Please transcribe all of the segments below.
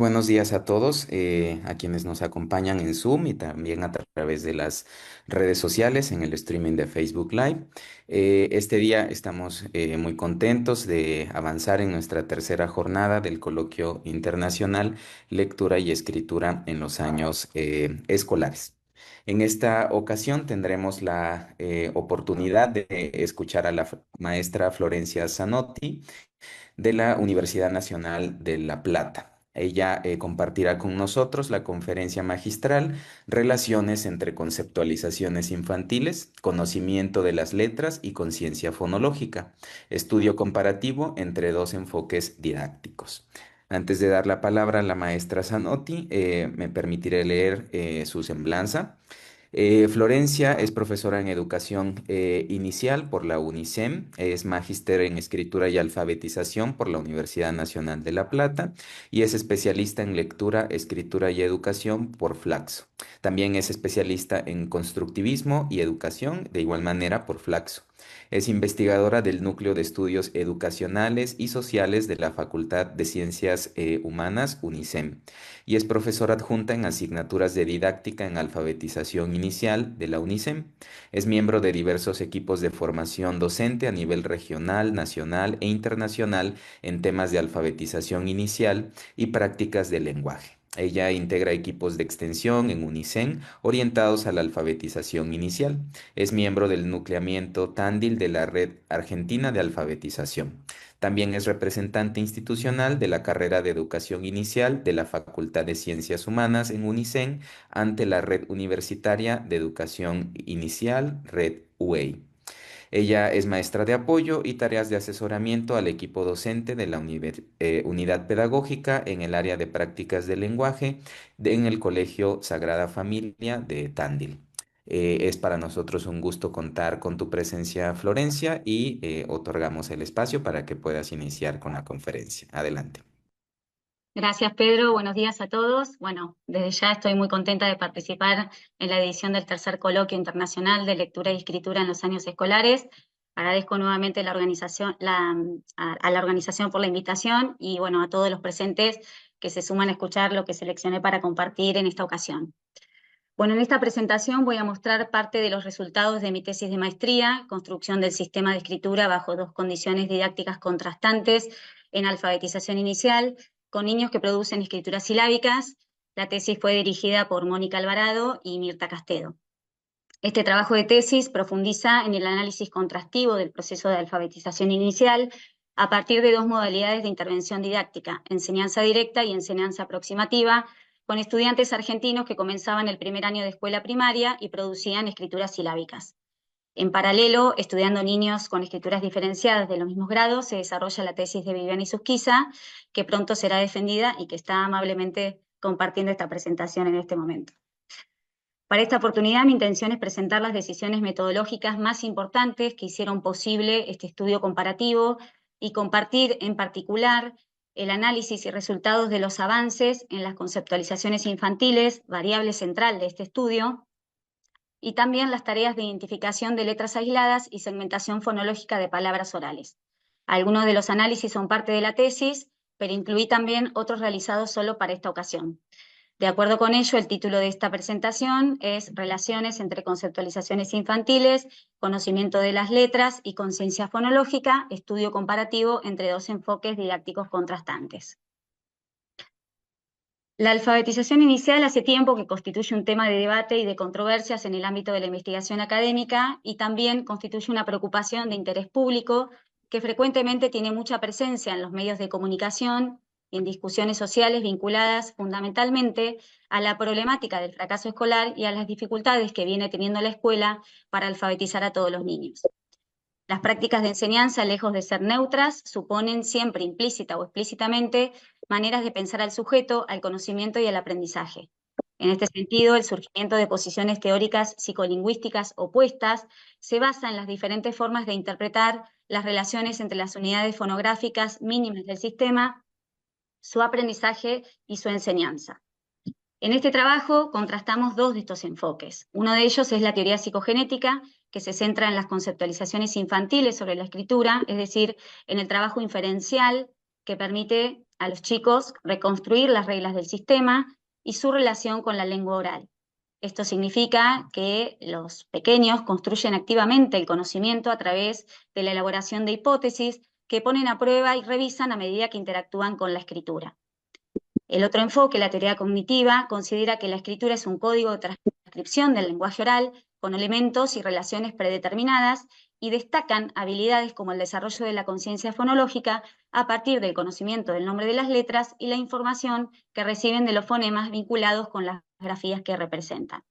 Buenos días a todos, a quienes nos acompañan en Zoom y también a través de las redes sociales en el streaming de Facebook Live. Este día estamos muy contentos de avanzar en nuestra tercera jornada del Coloquio Internacional Lectura y Escritura en los años escolares. En esta ocasión tendremos la oportunidad de escuchar a la maestra Florencia Zanotti de la Universidad Nacional de La Plata. Ella compartirá con nosotros la conferencia magistral Relaciones entre conceptualizaciones infantiles, conocimiento de las letras y conciencia fonológica, estudio comparativo entre dos enfoques didácticos. Antes de dar la palabra a la maestra Zanotti, me permitiré leer su semblanza. Florencia es profesora en educación inicial por la UNICEM, es magíster en escritura y alfabetización por la Universidad Nacional de La Plata y es especialista en lectura, escritura y educación por Flaxo. También es especialista en constructivismo y educación, de igual manera por Flaxo. Es investigadora del Núcleo de Estudios Educacionales y Sociales de la Facultad de Ciencias Humanas, UNICEM, y es profesora adjunta en asignaturas de didáctica en alfabetización inicial de la UNICEM. Es miembro de diversos equipos de formación docente a nivel regional, nacional e internacional en temas de alfabetización inicial y prácticas del lenguaje. Ella integra equipos de extensión en UNICEN orientados a la alfabetización inicial. Es miembro del nucleamiento Tandil de la Red Argentina de Alfabetización. También es representante institucional de la carrera de Educación Inicial de la Facultad de Ciencias Humanas en UNICEN ante la Red Universitaria de Educación Inicial, Red UEI. Ella es maestra de apoyo y tareas de asesoramiento al equipo docente de la unidad pedagógica en el área de prácticas del lenguaje en el Colegio Sagrada Familia de Tandil. Es para nosotros un gusto contar con tu presencia, Florencia, y otorgamos el espacio para que puedas iniciar con la conferencia. Adelante. Gracias, Pedro. Buenos días a todos. Bueno, desde ya estoy muy contenta de participar en la edición del tercer Coloquio Internacional de Lectura y Escritura en los Años Escolares. Agradezco nuevamente a la organización por la invitación y bueno, a todos los presentes que se suman a escuchar lo que seleccioné para compartir en esta ocasión. Bueno, en esta presentación voy a mostrar parte de los resultados de mi tesis de maestría, construcción del sistema de escritura bajo dos condiciones didácticas contrastantes en alfabetización inicial, con niños que producen escrituras silábicas. La tesis fue dirigida por Mónica Alvarado y Mirta Castedo. Este trabajo de tesis profundiza en el análisis contrastivo del proceso de alfabetización inicial a partir de dos modalidades de intervención didáctica, enseñanza directa y enseñanza aproximativa, con estudiantes argentinos que comenzaban el primer año de escuela primaria y producían escrituras silábicas. En paralelo, estudiando niños con escrituras diferenciadas de los mismos grados, se desarrolla la tesis de Viviani Susquiza, que pronto será defendida y que está amablemente compartiendo esta presentación en este momento. Para esta oportunidad, mi intención es presentar las decisiones metodológicas más importantes que hicieron posible este estudio comparativo y compartir en particular el análisis y resultados de los avances en las conceptualizaciones infantiles, variable central de este estudio, y también las tareas de identificación de letras aisladas y segmentación fonológica de palabras orales. Algunos de los análisis son parte de la tesis, pero incluí también otros realizados solo para esta ocasión. De acuerdo con ello, el título de esta presentación es Relaciones entre conceptualizaciones infantiles, conocimiento de las letras y conciencia fonológica, estudio comparativo entre dos enfoques didácticos contrastantes. La alfabetización inicial hace tiempo que constituye un tema de debate y de controversias en el ámbito de la investigación académica y también constituye una preocupación de interés público que frecuentemente tiene mucha presencia en los medios de comunicación y en discusiones sociales vinculadas fundamentalmente a la problemática del fracaso escolar y a las dificultades que viene teniendo la escuela para alfabetizar a todos los niños. Las prácticas de enseñanza, lejos de ser neutras, suponen siempre implícita o explícitamente maneras de pensar al sujeto, al conocimiento y al aprendizaje. En este sentido, el surgimiento de posiciones teóricas psicolingüísticas opuestas se basa en las diferentes formas de interpretar las relaciones entre las unidades fonográficas mínimas del sistema, su aprendizaje y su enseñanza. En este trabajo contrastamos dos de estos enfoques. Uno de ellos es la teoría psicogenética, que se centra en las conceptualizaciones infantiles sobre la escritura, es decir, en el trabajo inferencial que permite a los chicos reconstruir las reglas del sistema y su relación con la lengua oral. Esto significa que los pequeños construyen activamente el conocimiento a través de la elaboración de hipótesis que ponen a prueba y revisan a medida que interactúan con la escritura. El otro enfoque, la teoría cognitiva, considera que la escritura es un código de transcripción del lenguaje oral con elementos y relaciones predeterminadas y destacan habilidades como el desarrollo de la conciencia fonológica a partir del conocimiento del nombre de las letras y la información que reciben de los fonemas vinculados con las grafías que representan.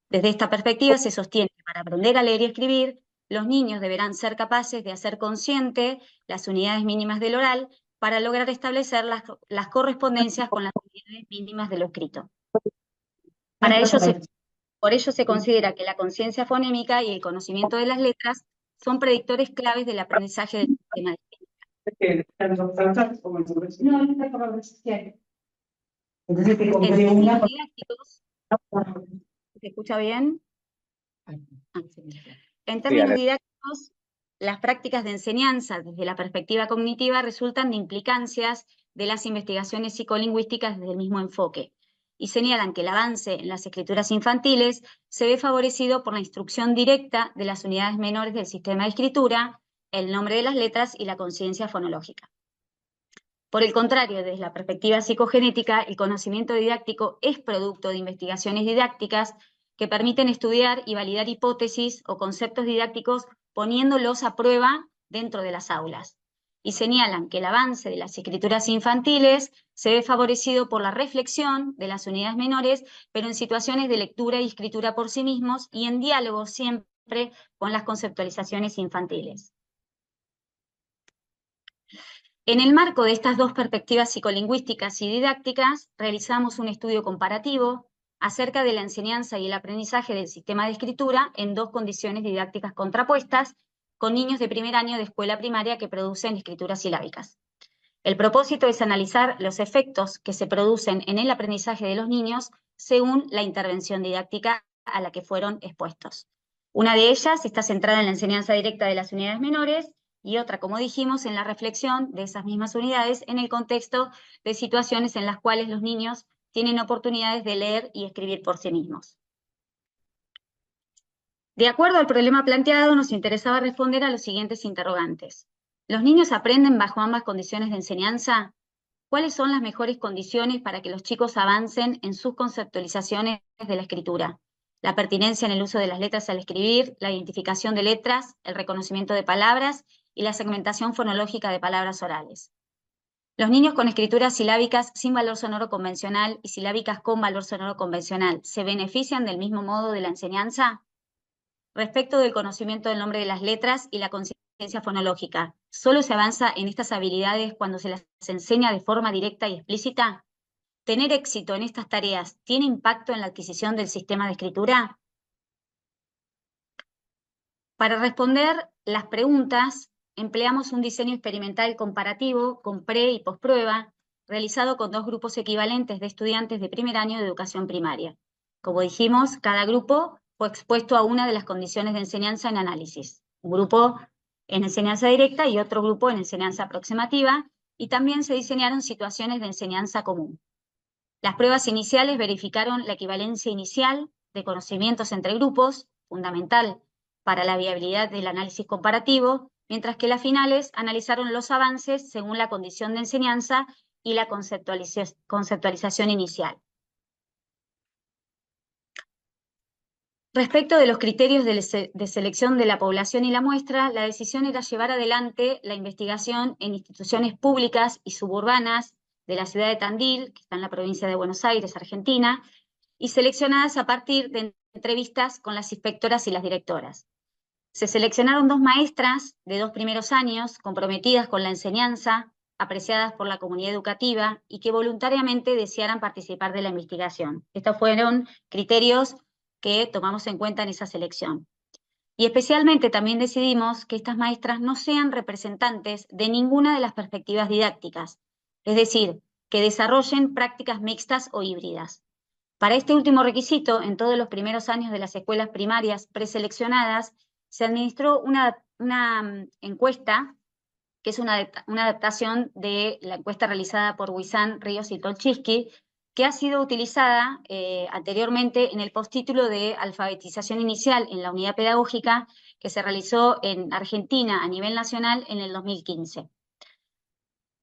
Desde esta perspectiva se sostiene que para aprender a leer y escribir, los niños deberán ser capaces de hacer consciente las unidades mínimas del oral para lograr establecer las correspondencias con las unidades mínimas de lo escrito. Por ello se considera que la conciencia fonémica y el conocimiento de las letras son predictores claves del aprendizaje del sistema de En términos didácticos, ¿se escucha bien? En términos didácticos, las prácticas de enseñanza desde la perspectiva cognitiva resultan de implicancias de las investigaciones psicolingüísticas desde el mismo enfoque y señalan que el avance en las escrituras infantiles se ve favorecido por la instrucción directa de las unidades menores del sistema de escritura, el nombre de las letras y la conciencia fonológica. Por el contrario, desde la perspectiva psicogenética, el conocimiento didáctico es producto de investigaciones didácticas que permiten estudiar y validar hipótesis o conceptos didácticos poniéndolos a prueba dentro de las aulas. Y señalan que el avance de las escrituras infantiles se ve favorecido por la reflexión de las unidades menores, pero en situaciones de lectura y escritura por sí mismos y en diálogo siempre con las conceptualizaciones infantiles. En el marco de estas dos perspectivas psicolingüísticas y didácticas, realizamos un estudio comparativo acerca de la enseñanza y el aprendizaje del sistema de escritura en dos condiciones didácticas contrapuestas, con niños de primer año de escuela primaria que producen escrituras silábicas. El propósito es analizar los efectos que se producen en el aprendizaje de los niños según la intervención didáctica a la que fueron expuestos. Una de ellas está centrada en la enseñanza directa de las unidades menores y otra, como dijimos, en la reflexión de esas mismas unidades en el contexto de situaciones en las cuales los niños tienen oportunidades de leer y escribir por sí mismos. De acuerdo al problema planteado, nos interesaba responder a los siguientes interrogantes. ¿Los niños aprenden bajo ambas condiciones de enseñanza? ¿Cuáles son las mejores condiciones para que los chicos avancen en sus conceptualizaciones de la escritura? La pertinencia en el uso de las letras al escribir, la identificación de letras, el reconocimiento de palabras y la segmentación fonológica de palabras orales. Los niños con escrituras silábicas sin valor sonoro convencional y silábicas con valor sonoro convencional, ¿se benefician del mismo modo de la enseñanza? Respecto del conocimiento del nombre de las letras y la conciencia fonológica, ¿solo se avanza en estas habilidades cuando se las enseña de forma directa y explícita? ¿Tener éxito en estas tareas tiene impacto en la adquisición del sistema de escritura? Para responder las preguntas, empleamos un diseño experimental comparativo con pre- y posprueba, realizado con dos grupos equivalentes de estudiantes de primer año de educación primaria. Como dijimos, cada grupo fue expuesto a una de las condiciones de enseñanza en análisis. Un grupo en enseñanza directa y otro grupo en enseñanza aproximativa, y también se diseñaron situaciones de enseñanza común. Las pruebas iniciales verificaron la equivalencia inicial de conocimientos entre grupos, fundamental para la viabilidad del análisis comparativo, mientras que las finales analizaron los avances según la condición de enseñanza y la conceptualización inicial. Respecto de los criterios de selección de la población y la muestra, la decisión era llevar adelante la investigación en instituciones públicas y suburbanas de la ciudad de Tandil, que está en la provincia de Buenos Aires, Argentina, y seleccionadas a partir de entrevistas con las inspectoras y las directoras. Se seleccionaron dos maestras de 2 primeros años, comprometidas con la enseñanza, apreciadas por la comunidad educativa y que voluntariamente desearan participar de la investigación. Estos fueron criterios que tomamos en cuenta en esa selección. Y especialmente también decidimos que estas maestras no sean representantes de ninguna de las perspectivas didácticas, es decir, que desarrollen prácticas mixtas o híbridas. Para este último requisito, en todos los primeros años de las escuelas primarias preseleccionadas, se administró una encuesta que es una adaptación de la encuesta realizada por Huizán, Ríos y Tolchinsky, que ha sido utilizada anteriormente en el postítulo de alfabetización inicial en la unidad pedagógica que se realizó en Argentina a nivel nacional en el 2015.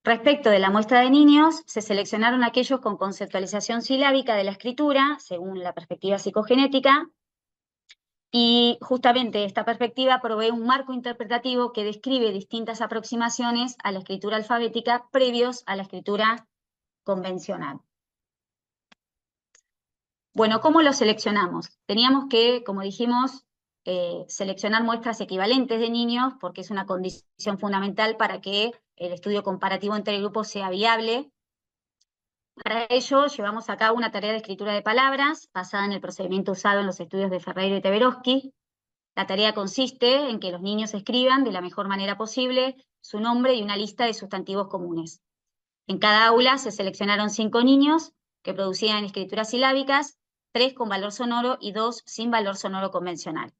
Respecto de la muestra de niños, se seleccionaron aquellos con conceptualización silábica de la escritura, según la perspectiva psicogenética, y justamente esta perspectiva provee un marco interpretativo que describe distintas aproximaciones a la escritura alfabética previos a la escritura convencional. Bueno, ¿cómo lo seleccionamos? Teníamos que, como dijimos, seleccionar muestras equivalentes de niños, porque es una condición fundamental para que el estudio comparativo entre grupos sea viable. Para ello, llevamos a cabo una tarea de escritura de palabras, basada en el procedimiento usado en los estudios de Ferreiro y Teberovsky. La tarea consiste en que los niños escriban de la mejor manera posible su nombre y una lista de sustantivos comunes. En cada aula se seleccionaron 5 niños que producían escrituras silábicas, 3 con valor sonoro y 2 sin valor sonoro convencional.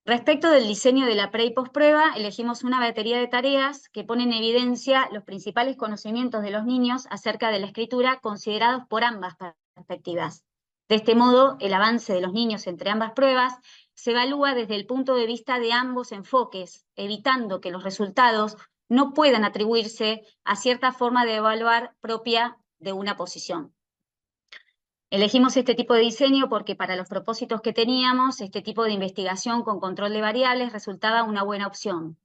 Respecto del diseño de la pre- y posprueba, elegimos una batería de tareas que pone en evidencia los principales conocimientos de los niños acerca de la escritura considerados por ambas perspectivas. De este modo, el avance de los niños entre ambas pruebas se evalúa desde el punto de vista de ambos enfoques, evitando que los resultados no puedan atribuirse a cierta forma de evaluar propia de una posición. Elegimos este tipo de diseño porque para los propósitos que teníamos, este tipo de investigación con control de variables resultaba una buena opción.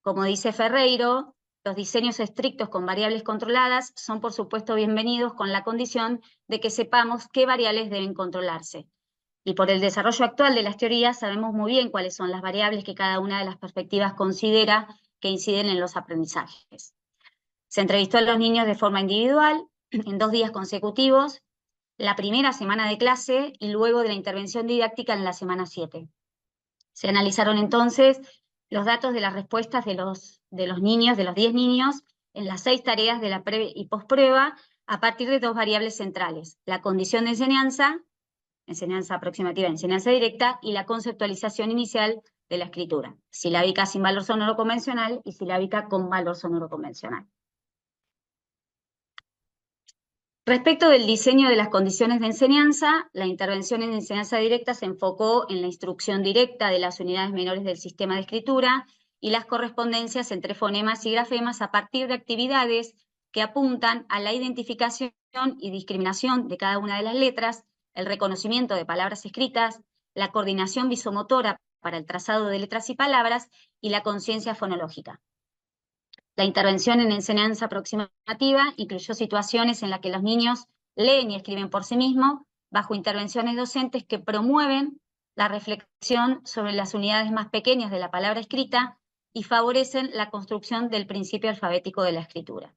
Como dice Ferreiro, los diseños estrictos con variables controladas son por supuesto bienvenidos con la condición de que sepamos qué variables deben controlarse. Y por el desarrollo actual de las teorías sabemos muy bien cuáles son las variables que cada una de las perspectivas considera que inciden en los aprendizajes. Se entrevistó a los niños de forma individual, en 2 días consecutivos, la primera semana de clase y luego de la intervención didáctica en la semana 7. Se analizaron entonces los datos de las respuestas de los niños, de los 10 niños, en las 6 tareas de la pre- y posprueba, a partir de 2 variables centrales: la condición de enseñanza, enseñanza aproximativa, enseñanza directa, y la conceptualización inicial de la escritura, silábica sin valor sonoro convencional y silábica con valor sonoro convencional. Respecto del diseño de las condiciones de enseñanza, la intervención en enseñanza directa se enfocó en la instrucción directa de las unidades menores del sistema de escritura y las correspondencias entre fonemas y grafemas a partir de actividades que apuntan a la identificación y discriminación de cada una de las letras, el reconocimiento de palabras escritas, la coordinación visomotora para el trazado de letras y palabras y la conciencia fonológica. La intervención en enseñanza aproximativa incluyó situaciones en las que los niños leen y escriben por sí mismos, bajo intervenciones docentes que promueven la reflexión sobre las unidades más pequeñas de la palabra escrita y favorecen la construcción del principio alfabético de la escritura.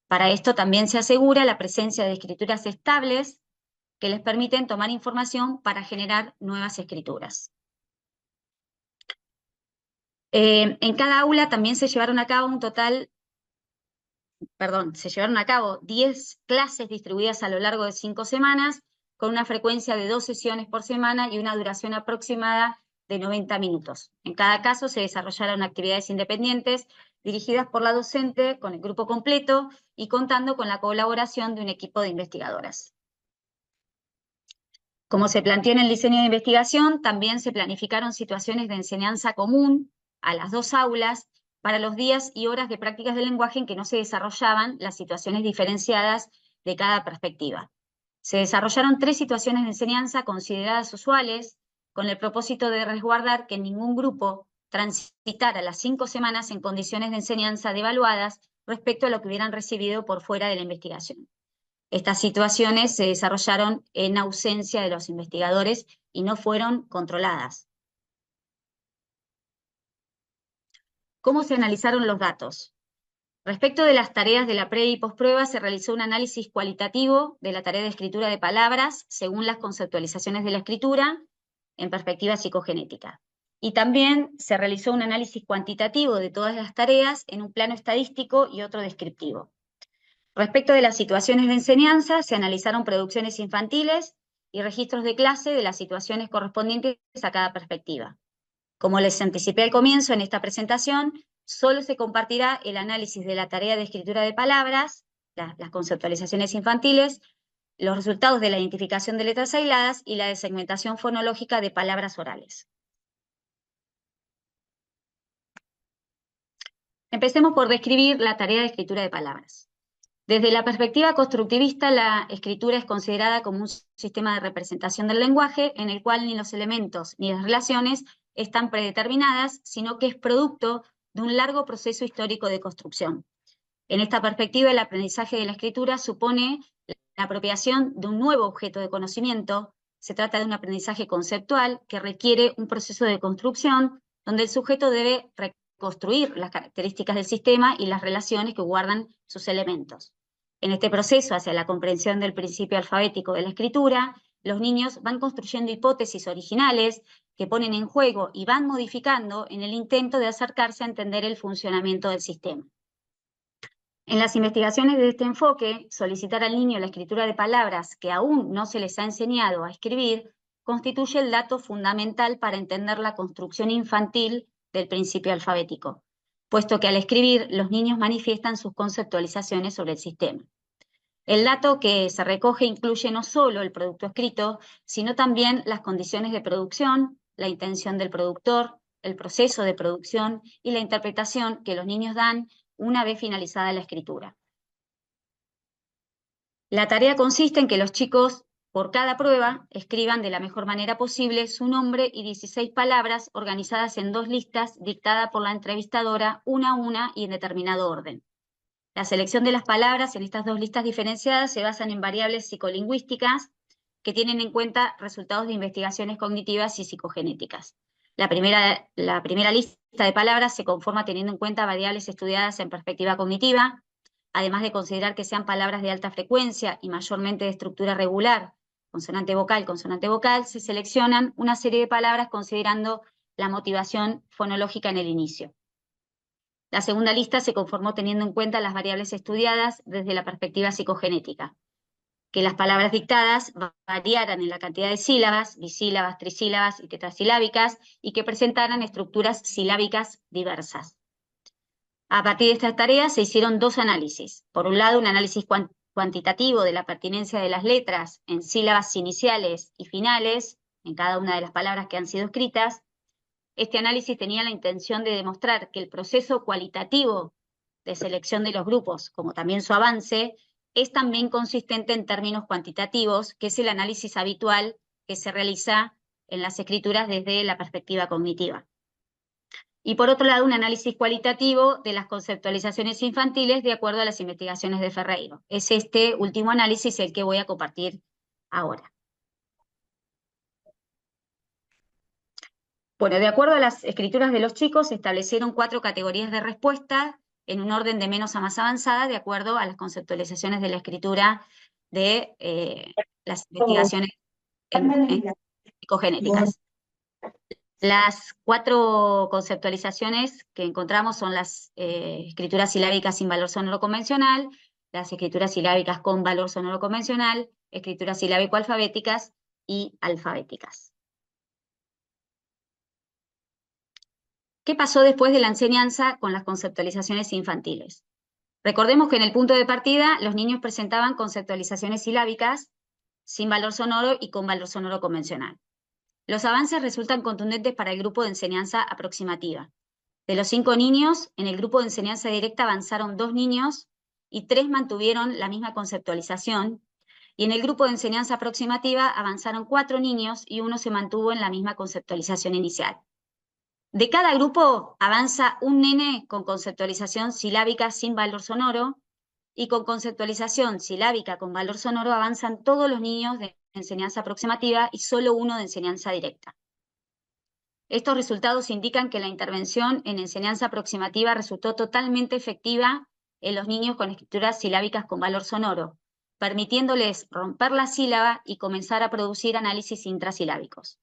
Para esto también se asegura la presencia de escrituras estables que les permiten tomar información para generar nuevas escrituras. En cada aula también se llevaron a cabo se llevaron a cabo 10 clases distribuidas a lo largo de 5 semanas, con una frecuencia de 2 sesiones por semana y una duración aproximada de 90 minutos. En cada caso se desarrollaron actividades independientes dirigidas por la docente con el grupo completo y contando con la colaboración de un equipo de investigadoras. Como se planteó en el diseño de investigación, también se planificaron situaciones de enseñanza común a las 2 aulas para los días y horas de prácticas de lenguaje en que no se desarrollaban las situaciones diferenciadas de cada perspectiva. Se desarrollaron 3 situaciones de enseñanza consideradas usuales, con el propósito de resguardar que ningún grupo transitara las 5 semanas en condiciones de enseñanza devaluadas respecto a lo que hubieran recibido por fuera de la investigación. Estas situaciones se desarrollaron en ausencia de los investigadores y no fueron controladas. ¿Cómo se analizaron los datos? Respecto de las tareas de la pre- y posprueba, se realizó un análisis cualitativo de la tarea de escritura de palabras según las conceptualizaciones de la escritura en perspectiva psicogenética. Y también se realizó un análisis cuantitativo de todas las tareas en un plano estadístico y otro descriptivo. Respecto de las situaciones de enseñanza, se analizaron producciones infantiles y registros de clase de las situaciones correspondientes a cada perspectiva. Como les anticipé al comienzo en esta presentación, solo se compartirá el análisis de la tarea de escritura de palabras, las conceptualizaciones infantiles, los resultados de la identificación de letras aisladas y la de segmentación fonológica de palabras orales. Empecemos por describir la tarea de escritura de palabras. Desde la perspectiva constructivista, la escritura es considerada como un sistema de representación del lenguaje en el cual ni los elementos ni las relaciones están predeterminadas, sino que es producto de un largo proceso histórico de construcción. En esta perspectiva, el aprendizaje de la escritura supone la apropiación de un nuevo objeto de conocimiento. Se trata de un aprendizaje conceptual que requiere un proceso de construcción donde el sujeto debe reconstruir las características del sistema y las relaciones que guardan sus elementos. En este proceso hacia la comprensión del principio alfabético de la escritura, los niños van construyendo hipótesis originales que ponen en juego y van modificando en el intento de acercarse a entender el funcionamiento del sistema. En las investigaciones de este enfoque, solicitar al niño la escritura de palabras que aún no se les ha enseñado a escribir constituye el dato fundamental para entender la construcción infantil del principio alfabético, puesto que al escribir los niños manifiestan sus conceptualizaciones sobre el sistema. El dato que se recoge incluye no solo el producto escrito, sino también las condiciones de producción, la intención del productor, el proceso de producción y la interpretación que los niños dan una vez finalizada la escritura. La tarea consiste en que los chicos, por cada prueba, escriban de la mejor manera posible su nombre y 16 palabras organizadas en 2 listas dictadas por la entrevistadora una a una y en determinado orden. La selección de las palabras en estas 2 listas diferenciadas se basan en variables psicolingüísticas que tienen en cuenta resultados de investigaciones cognitivas y psicogenéticas. La primera lista de palabras se conforma teniendo en cuenta variables estudiadas en perspectiva cognitiva, además de considerar que sean palabras de alta frecuencia y mayormente de estructura regular, consonante vocal, se seleccionan una serie de palabras considerando la motivación fonológica en el inicio. La segunda lista se conformó teniendo en cuenta las variables estudiadas desde la perspectiva psicogenética, que las palabras dictadas variaran en la cantidad de sílabas, bisílabas, trisílabas y tetrasilábicas, y que presentaran estructuras silábicas diversas. A partir de estas tareas se hicieron 2 análisis. Por un lado, un análisis cuantitativo de la pertinencia de las letras en sílabas iniciales y finales, en cada una de las palabras que han sido escritas. Este análisis tenía la intención de demostrar que el proceso cualitativo de selección de los grupos, como también su avance, es también consistente en términos cuantitativos, que es el análisis habitual que se realiza en las escrituras desde la perspectiva cognitiva. Y por otro lado, un análisis cualitativo de las conceptualizaciones infantiles de acuerdo a las investigaciones de Ferreiro. Es este último análisis el que voy a compartir ahora. Bueno, de acuerdo a las escrituras de los chicos, se establecieron 4 categorías de respuesta en un orden de menos a más avanzada, de acuerdo a las conceptualizaciones de la escritura de las investigaciones psicogenéticas. Las 4 conceptualizaciones que encontramos son las escrituras silábicas sin valor sonoro convencional, las escrituras silábicas con valor sonoro convencional, escrituras silábico-alfabéticas y alfabéticas. ¿Qué pasó después de la enseñanza con las conceptualizaciones infantiles? Recordemos que en el punto de partida los niños presentaban conceptualizaciones silábicas sin valor sonoro y con valor sonoro convencional. Los avances resultan contundentes para el grupo de enseñanza aproximativa. De los 5 niños, en el grupo de enseñanza directa avanzaron 2 niños y 3 mantuvieron la misma conceptualización, y en el grupo de enseñanza aproximativa avanzaron 4 niños y 1 se mantuvo en la misma conceptualización inicial. De cada grupo avanza un nene con conceptualización silábica sin valor sonoro, y con conceptualización silábica con valor sonoro avanzan todos los niños de enseñanza aproximativa y solo 1 de enseñanza directa. Estos resultados indican que la intervención en enseñanza aproximativa resultó totalmente efectiva en los niños con escrituras silábicas con valor sonoro, permitiéndoles romper la sílaba y comenzar a producir análisis intrasilábicos.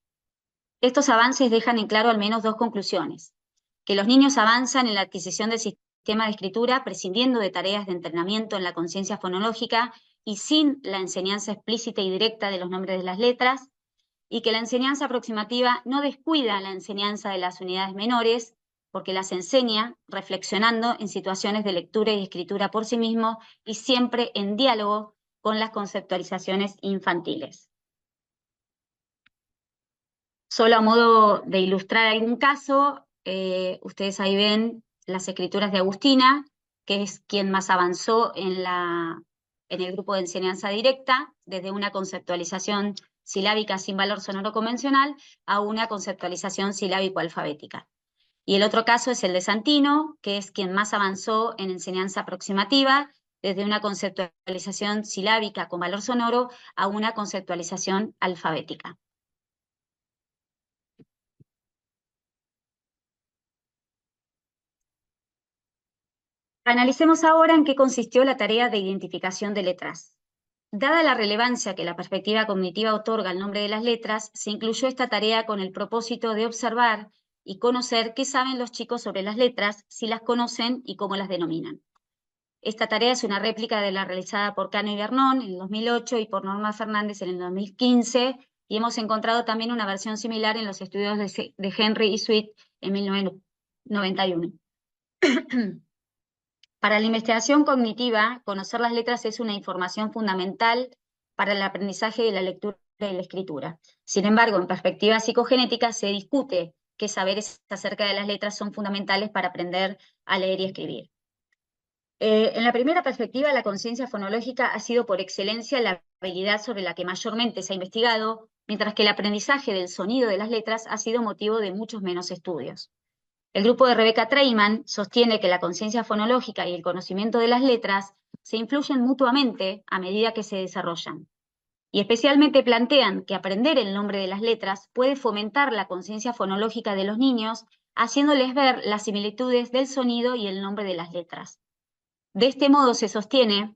Estos avances dejan en claro al menos 2 conclusiones: que los niños avanzan en la adquisición del sistema de escritura prescindiendo de tareas de entrenamiento en la conciencia fonológica y sin la enseñanza explícita y directa de los nombres de las letras, y que la enseñanza aproximativa no descuida la enseñanza de las unidades menores, porque las enseña reflexionando en situaciones de lectura y escritura por sí mismo y siempre en diálogo con las conceptualizaciones infantiles. Solo a modo de ilustrar algún caso, ustedes ahí ven las escrituras de Agustina, que es quien más avanzó en el grupo de enseñanza directa, desde una conceptualización silábica sin valor sonoro convencional a una conceptualización silábico-alfabética. Y el otro caso es el de Santino, que es quien más avanzó en enseñanza aproximativa, desde una conceptualización silábica con valor sonoro a una conceptualización alfabética. Analicemos ahora en qué consistió la tarea de identificación de letras. Dada la relevancia que la perspectiva cognitiva otorga al nombre de las letras, se incluyó esta tarea con el propósito de observar y conocer qué saben los chicos sobre las letras, si las conocen y cómo las denominan. Esta tarea es una réplica de la realizada por Cano y Vernon en el 2008 y por Norma Fernández en el 2015, y hemos encontrado también una versión similar en los estudios de Henry y Sweet en 1991. Para la investigación cognitiva, conocer las letras es una información fundamental para el aprendizaje de la lectura y la escritura. Sin embargo, en perspectiva psicogenética se discute qué saberes acerca de las letras son fundamentales para aprender a leer y escribir. En la primera perspectiva, la conciencia fonológica ha sido por excelencia la habilidad sobre la que mayormente se ha investigado, mientras que el aprendizaje del sonido de las letras ha sido motivo de muchos menos estudios. El grupo de Rebecca Traiman sostiene que la conciencia fonológica y el conocimiento de las letras se influyen mutuamente a medida que se desarrollan. Y especialmente plantean que aprender el nombre de las letras puede fomentar la conciencia fonológica de los niños, haciéndoles ver las similitudes del sonido y el nombre de las letras. De este modo se sostiene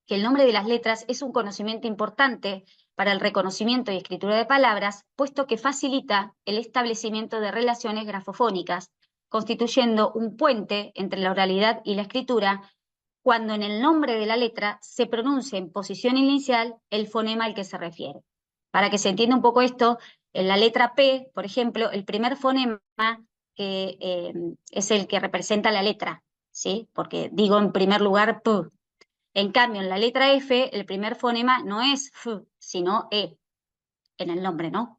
que el nombre de las letras es un conocimiento importante para el reconocimiento y escritura de palabras, puesto que facilita el establecimiento de relaciones grafofónicas, constituyendo un puente entre la oralidad y la escritura, cuando en el nombre de la letra se pronuncia en posición inicial el fonema al que se refiere. Para que se entienda un poco esto, en la letra P, por ejemplo, el primer fonema es el que representa la letra, ¿sí? Porque digo en primer lugar P. En cambio, en la letra F, el primer fonema no es F, sino E, en el nombre, ¿no?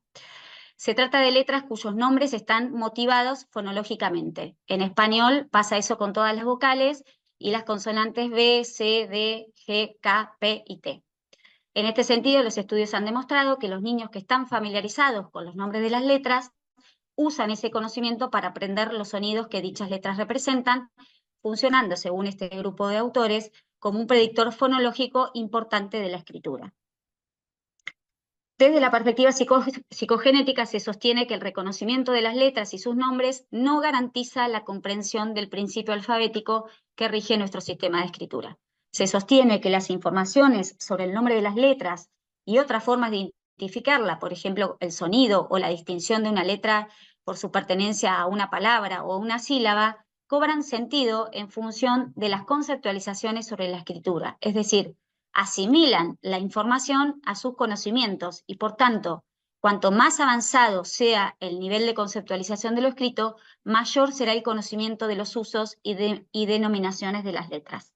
Se trata de letras cuyos nombres están motivados fonológicamente. En español pasa eso con todas las vocales y las consonantes B, C, D, G, K, P y T. En este sentido, los estudios han demostrado que los niños que están familiarizados con los nombres de las letras usan ese conocimiento para aprender los sonidos que dichas letras representan, funcionando, según este grupo de autores, como un predictor fonológico importante de la escritura. Desde la perspectiva psicogenética se sostiene que el reconocimiento de las letras y sus nombres no garantiza la comprensión del principio alfabético que rige nuestro sistema de escritura. Se sostiene que las informaciones sobre el nombre de las letras y otras formas de identificarla, por ejemplo, el sonido o la distinción de una letra por su pertenencia a una palabra o a una sílaba, cobran sentido en función de las conceptualizaciones sobre la escritura, es decir, asimilan la información a sus conocimientos y, por tanto, cuanto más avanzado sea el nivel de conceptualización de lo escrito, mayor será el conocimiento de los usos y denominaciones de las letras.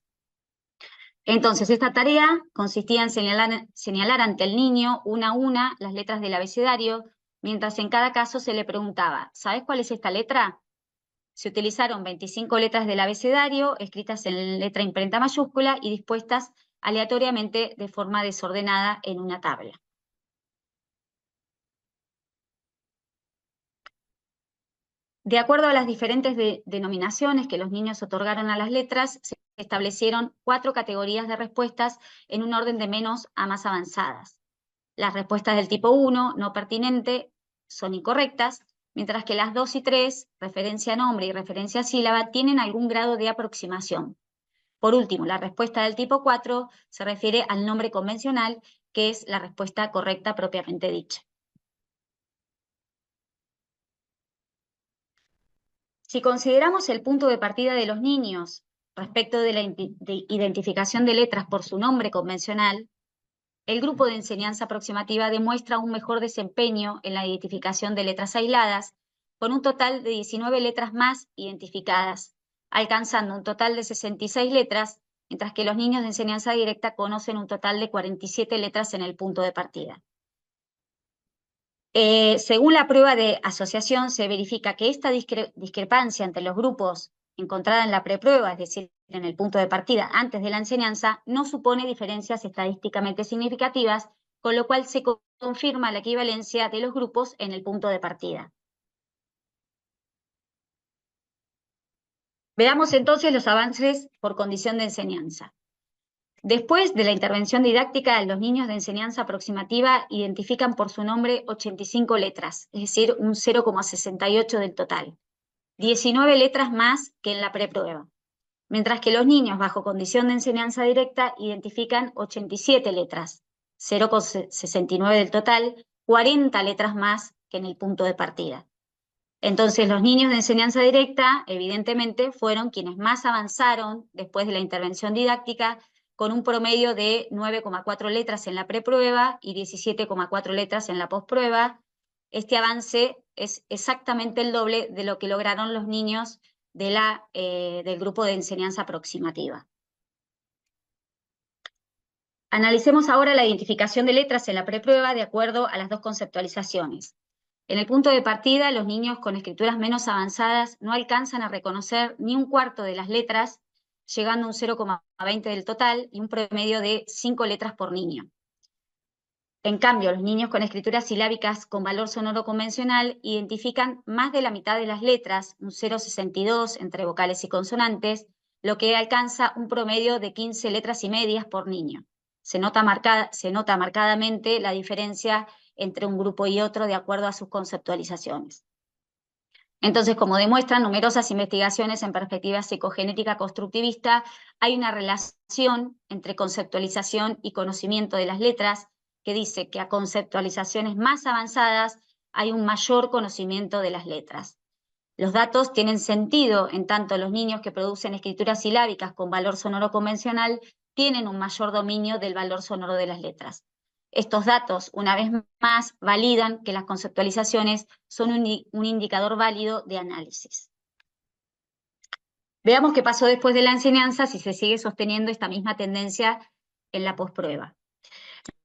Entonces, esta tarea consistía en señalar ante el niño una a una las letras del abecedario, mientras en cada caso se le preguntaba, ¿sabes cuál es esta letra? Se utilizaron 25 letras del abecedario, escritas en letra imprenta mayúscula y dispuestas aleatoriamente de forma desordenada en una tabla. De acuerdo a las diferentes denominaciones que los niños otorgaron a las letras, se establecieron 4 categorías de respuestas en un orden de menos a más avanzadas. Las respuestas del tipo 1, no pertinente, son incorrectas, mientras que las 2 y 3, referencia a nombre y referencia a sílaba, tienen algún grado de aproximación. Por último, la respuesta del tipo 4 se refiere al nombre convencional, que es la respuesta correcta propiamente dicha. Si consideramos el punto de partida de los niños respecto de la identificación de letras por su nombre convencional, el grupo de enseñanza aproximativa demuestra un mejor desempeño en la identificación de letras aisladas, con un total de 19 letras más identificadas, alcanzando un total de 66 letras, mientras que los niños de enseñanza directa conocen un total de 47 letras en el punto de partida. Según la prueba de asociación, se verifica que esta discrepancia entre los grupos encontrada en la preprueba, es decir, en el punto de partida antes de la enseñanza, no supone diferencias estadísticamente significativas, con lo cual se confirma la equivalencia de los grupos en el punto de partida. Veamos entonces los avances por condición de enseñanza. Después de la intervención didáctica, los niños de enseñanza aproximativa identifican por su nombre 85 letras, es decir, un 0,68 del total. 19 letras más que en la preprueba. Mientras que los niños bajo condición de enseñanza directa identifican 87 letras, 0,69 del total, 40 letras más que en el punto de partida. Entonces, los niños de enseñanza directa, evidentemente, fueron quienes más avanzaron después de la intervención didáctica, con un promedio de 9,4 letras en la preprueba y 17,4 letras en la posprueba. Este avance es exactamente el doble de lo que lograron los niños del grupo de enseñanza aproximativa. Analicemos ahora la identificación de letras en la preprueba de acuerdo a las dos conceptualizaciones. En el punto de partida, los niños con escrituras menos avanzadas no alcanzan a reconocer ni un cuarto de las letras, llegando a un 0,20 del total y un promedio de 5 letras por niño. En cambio, los niños con escrituras silábicas con valor sonoro convencional identifican más de la mitad de las letras, un 0,62 entre vocales y consonantes, lo que alcanza un promedio de 15 letras y medias por niño. Se nota marcadamente la diferencia entre un grupo y otro de acuerdo a sus conceptualizaciones. Entonces, como demuestran numerosas investigaciones en perspectiva psicogenética constructivista, hay una relación entre conceptualización y conocimiento de las letras, que dice que a conceptualizaciones más avanzadas hay un mayor conocimiento de las letras. Los datos tienen sentido en tanto los niños que producen escrituras silábicas con valor sonoro convencional tienen un mayor dominio del valor sonoro de las letras. Estos datos, una vez más, validan que las conceptualizaciones son un indicador válido de análisis. Veamos qué pasó después de la enseñanza si se sigue sosteniendo esta misma tendencia en la posprueba.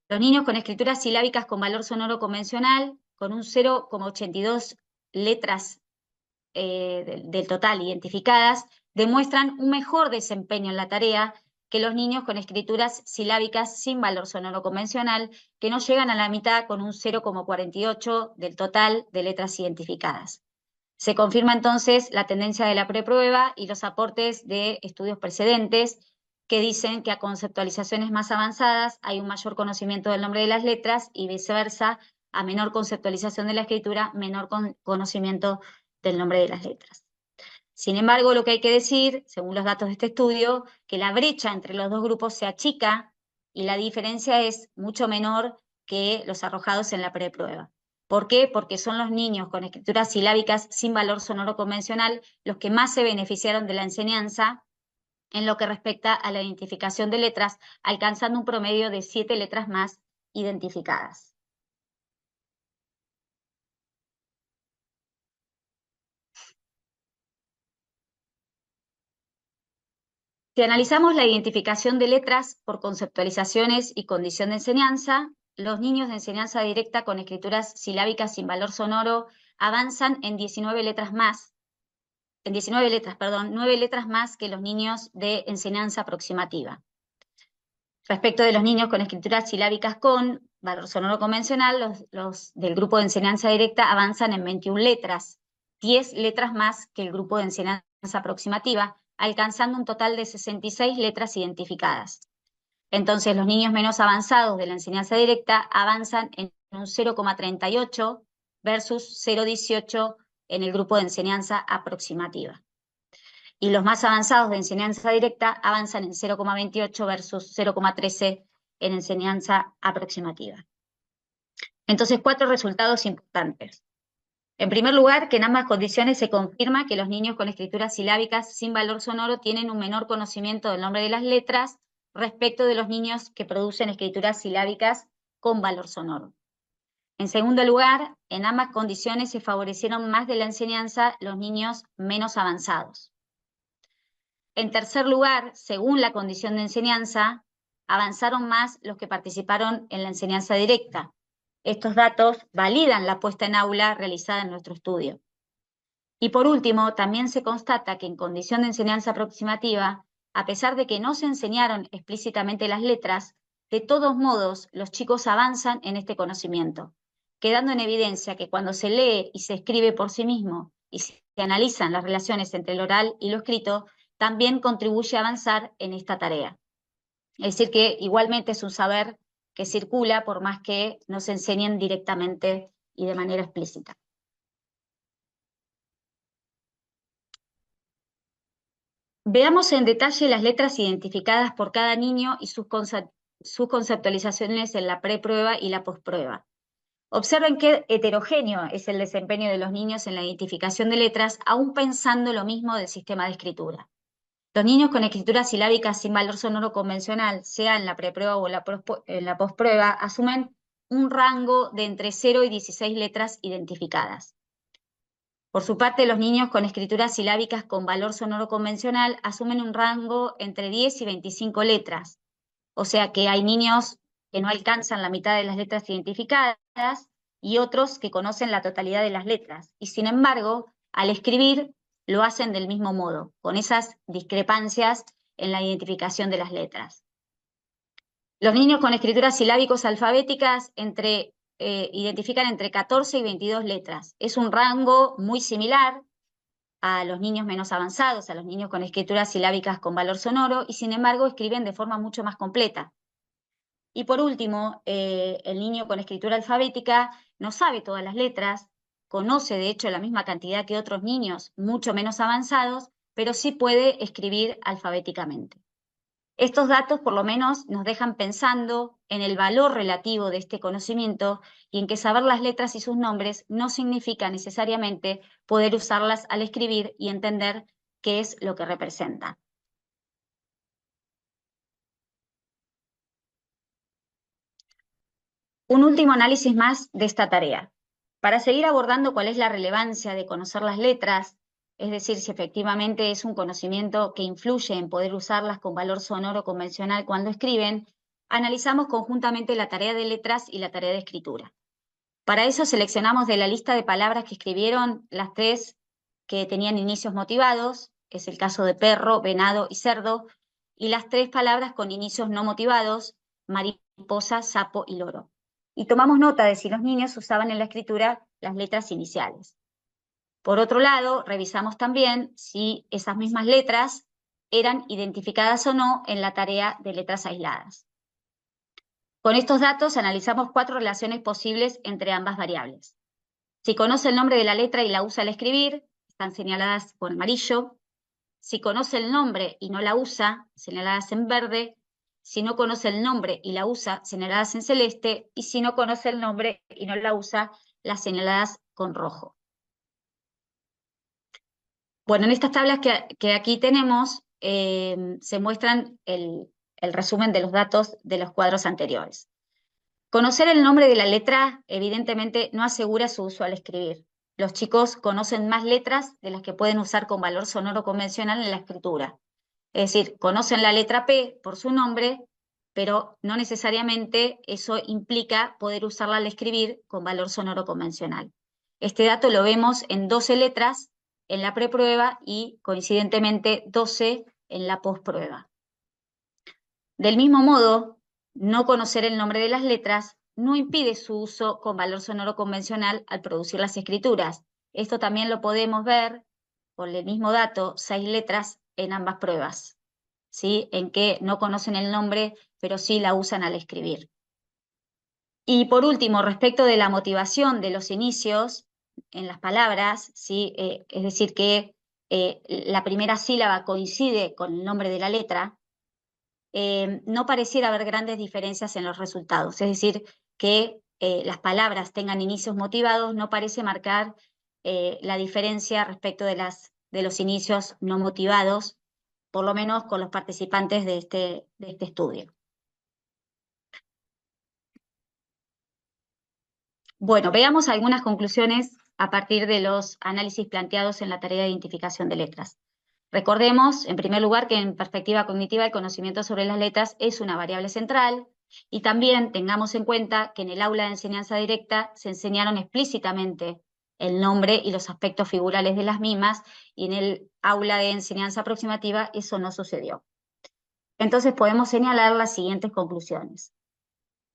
Los niños con escrituras silábicas con valor sonoro convencional, con un 0,82 letras del total identificadas, demuestran un mejor desempeño en la tarea que los niños con escrituras silábicas sin valor sonoro convencional, que no llegan a la mitad con un 0,48 del total de letras identificadas. Se confirma entonces la tendencia de la preprueba y los aportes de estudios precedentes que dicen que a conceptualizaciones más avanzadas hay un mayor conocimiento del nombre de las letras y viceversa, a menor conceptualización de la escritura, menor conocimiento del nombre de las letras. Sin embargo, lo que hay que decir, según los datos de este estudio, que la brecha entre los dos grupos se achica y la diferencia es mucho menor que los arrojados en la preprueba. ¿Por qué? Porque son los niños con escrituras silábicas sin valor sonoro convencional los que más se beneficiaron de la enseñanza en lo que respecta a la identificación de letras, alcanzando un promedio de 7 letras más identificadas. Si analizamos la identificación de letras por conceptualizaciones y condición de enseñanza, los niños de enseñanza directa con escrituras silábicas sin valor sonoro avanzan en 19 letras más, 9 letras más que los niños de enseñanza aproximativa. Respecto de los niños con escrituras silábicas con valor sonoro convencional, los del grupo de enseñanza directa avanzan en 21 letras, 10 letras más que el grupo de enseñanza aproximativa, alcanzando un total de 66 letras identificadas. Entonces, los niños menos avanzados de la enseñanza directa avanzan en un 0,38 versus 0,18 en el grupo de enseñanza aproximativa. Y los más avanzados de enseñanza directa avanzan en 0,28 versus 0,13 en enseñanza aproximativa. Entonces, 4 resultados importantes. En primer lugar, que en ambas condiciones se confirma que los niños con escrituras silábicas sin valor sonoro tienen un menor conocimiento del nombre de las letras respecto de los niños que producen escrituras silábicas con valor sonoro. En segundo lugar, en ambas condiciones se favorecieron más de la enseñanza los niños menos avanzados. En tercer lugar, según la condición de enseñanza, avanzaron más los que participaron en la enseñanza directa. Estos datos validan la puesta en aula realizada en nuestro estudio. Y por último, también se constata que en condición de enseñanza aproximativa, a pesar de que no se enseñaron explícitamente las letras, de todos modos los chicos avanzan en este conocimiento, quedando en evidencia que cuando se lee y se escribe por sí mismo y se analizan las relaciones entre lo oral y lo escrito, también contribuye a avanzar en esta tarea. Es decir, que igualmente es un saber que circula por más que no se enseñen directamente y de manera explícita. Veamos en detalle las letras identificadas por cada niño y sus conceptualizaciones en la preprueba y la posprueba. Observen qué heterogéneo es el desempeño de los niños en la identificación de letras, aún pensando lo mismo del sistema de escritura. Los niños con escritura silábica sin valor sonoro convencional, sea en la preprueba o en la posprueba, asumen un rango de entre 0 y 16 letras identificadas. Por su parte, los niños con escrituras silábicas con valor sonoro convencional asumen un rango entre 10 y 25 letras. O sea que hay niños que no alcanzan la mitad de las letras identificadas y otros que conocen la totalidad de las letras. Y sin embargo, al escribir, lo hacen del mismo modo, con esas discrepancias en la identificación de las letras. Los niños con escrituras silábicos alfabéticas identifican entre 14 y 22 letras. Es un rango muy similar a los niños menos avanzados, a los niños con escrituras silábicas con valor sonoro, y sin embargo escriben de forma mucho más completa. Y por último, el niño con escritura alfabética no sabe todas las letras, conoce de hecho la misma cantidad que otros niños mucho menos avanzados, pero sí puede escribir alfabéticamente. Estos datos por lo menos nos dejan pensando en el valor relativo de este conocimiento y en que saber las letras y sus nombres no significa necesariamente poder usarlas al escribir y entender qué es lo que representan. Un último análisis más de esta tarea. Para seguir abordando cuál es la relevancia de conocer las letras, es decir, si efectivamente es un conocimiento que influye en poder usarlas con valor sonoro convencional cuando escriben, analizamos conjuntamente la tarea de letras y la tarea de escritura. Para eso seleccionamos de la lista de palabras que escribieron las 3 que tenían inicios motivados, es el caso de perro, venado y cerdo, y las 3 palabras con inicios no motivados, mariposa, sapo y loro. Y tomamos nota de si los niños usaban en la escritura las letras iniciales. Por otro lado, revisamos también si esas mismas letras eran identificadas o no en la tarea de letras aisladas. Con estos datos analizamos 4 relaciones posibles entre ambas variables. Si conoce el nombre de la letra y la usa al escribir, están señaladas con amarillo. Si conoce el nombre y no la usa, señaladas en verde. Si no conoce el nombre y la usa, señaladas en celeste. Y si no conoce el nombre y no la usa, las señaladas con rojo. Bueno, en estas tablas que aquí tenemos se muestran el resumen de los datos de los cuadros anteriores. Conocer el nombre de la letra evidentemente no asegura su uso al escribir. Los chicos conocen más letras de las que pueden usar con valor sonoro convencional en la escritura. Es decir, conocen la letra P por su nombre, pero no necesariamente eso implica poder usarla al escribir con valor sonoro convencional. Este dato lo vemos en 12 letras en la preprueba y coincidentemente 12 en la posprueba. Del mismo modo, no conocer el nombre de las letras no impide su uso con valor sonoro convencional al producir las escrituras. Esto también lo podemos ver con el mismo dato, 6 letras en ambas pruebas, ¿sí? En que no conocen el nombre, pero sí la usan al escribir. Y por último, respecto de la motivación de los inicios en las palabras, ¿sí? Es decir, que la primera sílaba coincide con el nombre de la letra, no pareciera haber grandes diferencias en los resultados. Es decir, que las palabras tengan inicios motivados no parece marcar la diferencia respecto de los inicios no motivados. por lo menos con los participantes de este estudio. Bueno, veamos algunas conclusiones a partir de los análisis planteados en la tarea de identificación de letras. Recordemos, en primer lugar, que en perspectiva cognitiva el conocimiento sobre las letras es una variable central, y también tengamos en cuenta que en el aula de enseñanza directa se enseñaron explícitamente el nombre y los aspectos figurales de las mismas, y en el aula de enseñanza aproximativa eso no sucedió. Entonces podemos señalar las siguientes conclusiones.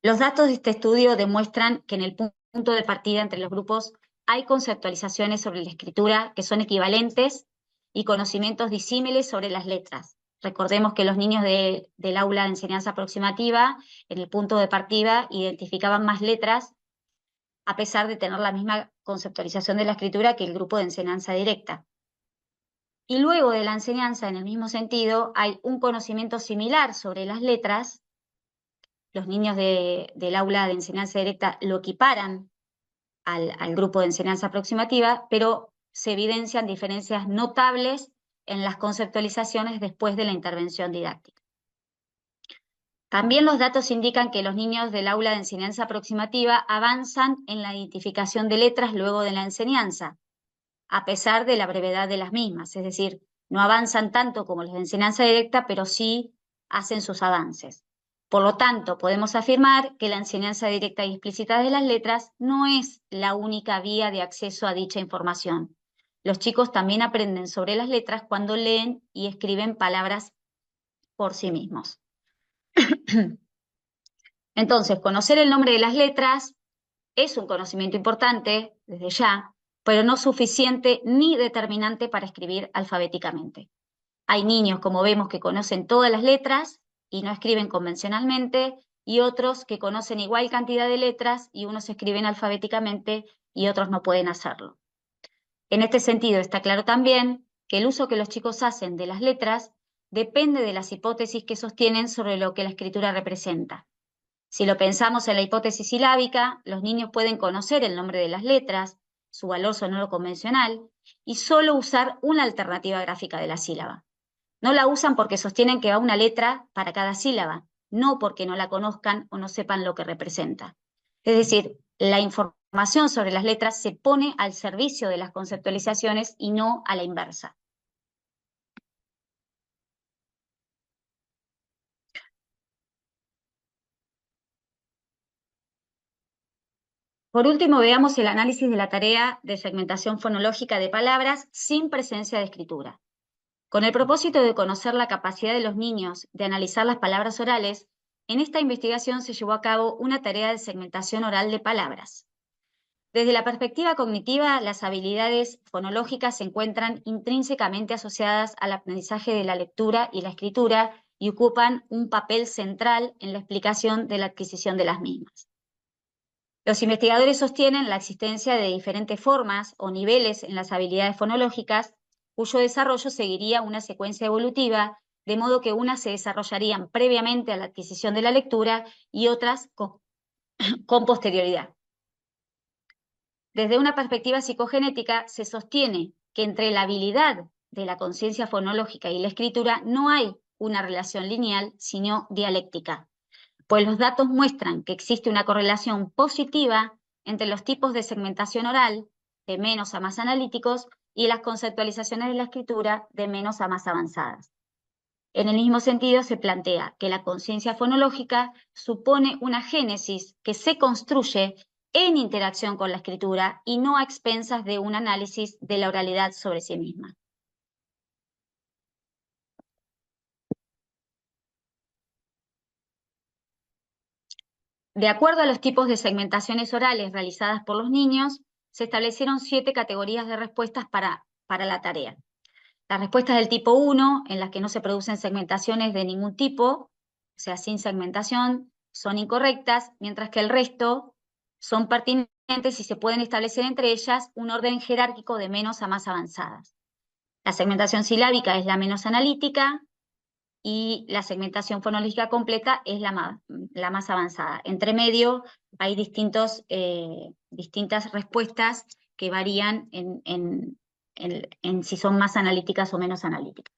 Los datos de este estudio demuestran que en el punto de partida entre los grupos hay conceptualizaciones sobre la escritura que son equivalentes y conocimientos disímiles sobre las letras. Recordemos que los niños del aula de enseñanza aproximativa, en el punto de partida, identificaban más letras a pesar de tener la misma conceptualización de la escritura que el grupo de enseñanza directa. Y luego de la enseñanza, en el mismo sentido, hay un conocimiento similar sobre las letras. Los niños del aula de enseñanza directa lo equiparan al grupo de enseñanza aproximativa, pero se evidencian diferencias notables en las conceptualizaciones después de la intervención didáctica. También los datos indican que los niños del aula de enseñanza aproximativa avanzan en la identificación de letras luego de la enseñanza, a pesar de la brevedad de las mismas, es decir, no avanzan tanto como los de enseñanza directa, pero sí hacen sus avances. Por lo tanto, podemos afirmar que la enseñanza directa y explícita de las letras no es la única vía de acceso a dicha información. Los chicos también aprenden sobre las letras cuando leen y escriben palabras por sí mismos. Entonces, conocer el nombre de las letras es un conocimiento importante, desde ya, pero no suficiente ni determinante para escribir alfabéticamente. Hay niños, como vemos, que conocen todas las letras y no escriben convencionalmente, y otros que conocen igual cantidad de letras y unos escriben alfabéticamente y otros no pueden hacerlo. En este sentido, está claro también que el uso que los chicos hacen de las letras depende de las hipótesis que sostienen sobre lo que la escritura representa. Si lo pensamos en la hipótesis silábica, los niños pueden conocer el nombre de las letras, su valor sonoro convencional, y solo usar una alternativa gráfica de la sílaba. No la usan porque sostienen que va una letra para cada sílaba, no porque no la conozcan o no sepan lo que representa. Es decir, la información sobre las letras se pone al servicio de las conceptualizaciones y no a la inversa. Por último, veamos el análisis de la tarea de segmentación fonológica de palabras sin presencia de escritura. Con el propósito de conocer la capacidad de los niños de analizar las palabras orales, en esta investigación se llevó a cabo una tarea de segmentación oral de palabras. Desde la perspectiva cognitiva, las habilidades fonológicas se encuentran intrínsecamente asociadas al aprendizaje de la lectura y la escritura y ocupan un papel central en la explicación de la adquisición de las mismas. Los investigadores sostienen la existencia de diferentes formas o niveles en las habilidades fonológicas, cuyo desarrollo seguiría una secuencia evolutiva, de modo que unas se desarrollarían previamente a la adquisición de la lectura y otras con posterioridad. Desde una perspectiva psicogenética, se sostiene que entre la habilidad de la conciencia fonológica y la escritura no hay una relación lineal, sino dialéctica, pues los datos muestran que existe una correlación positiva entre los tipos de segmentación oral, de menos a más analíticos, y las conceptualizaciones de la escritura, de menos a más avanzadas. En el mismo sentido, se plantea que la conciencia fonológica supone una génesis que se construye en interacción con la escritura y no a expensas de un análisis de la oralidad sobre sí misma. De acuerdo a los tipos de segmentaciones orales realizadas por los niños, se establecieron 7 categorías de respuestas para la tarea. Las respuestas del tipo 1, en las que no se producen segmentaciones de ningún tipo, o sea, sin segmentación, son incorrectas, mientras que el resto son pertinentes y se pueden establecer entre ellas un orden jerárquico de menos a más avanzadas. La segmentación silábica es la menos analítica y la segmentación fonológica completa es la más avanzada. Entre medio hay distintas respuestas que varían en si son más analíticas o menos analíticas.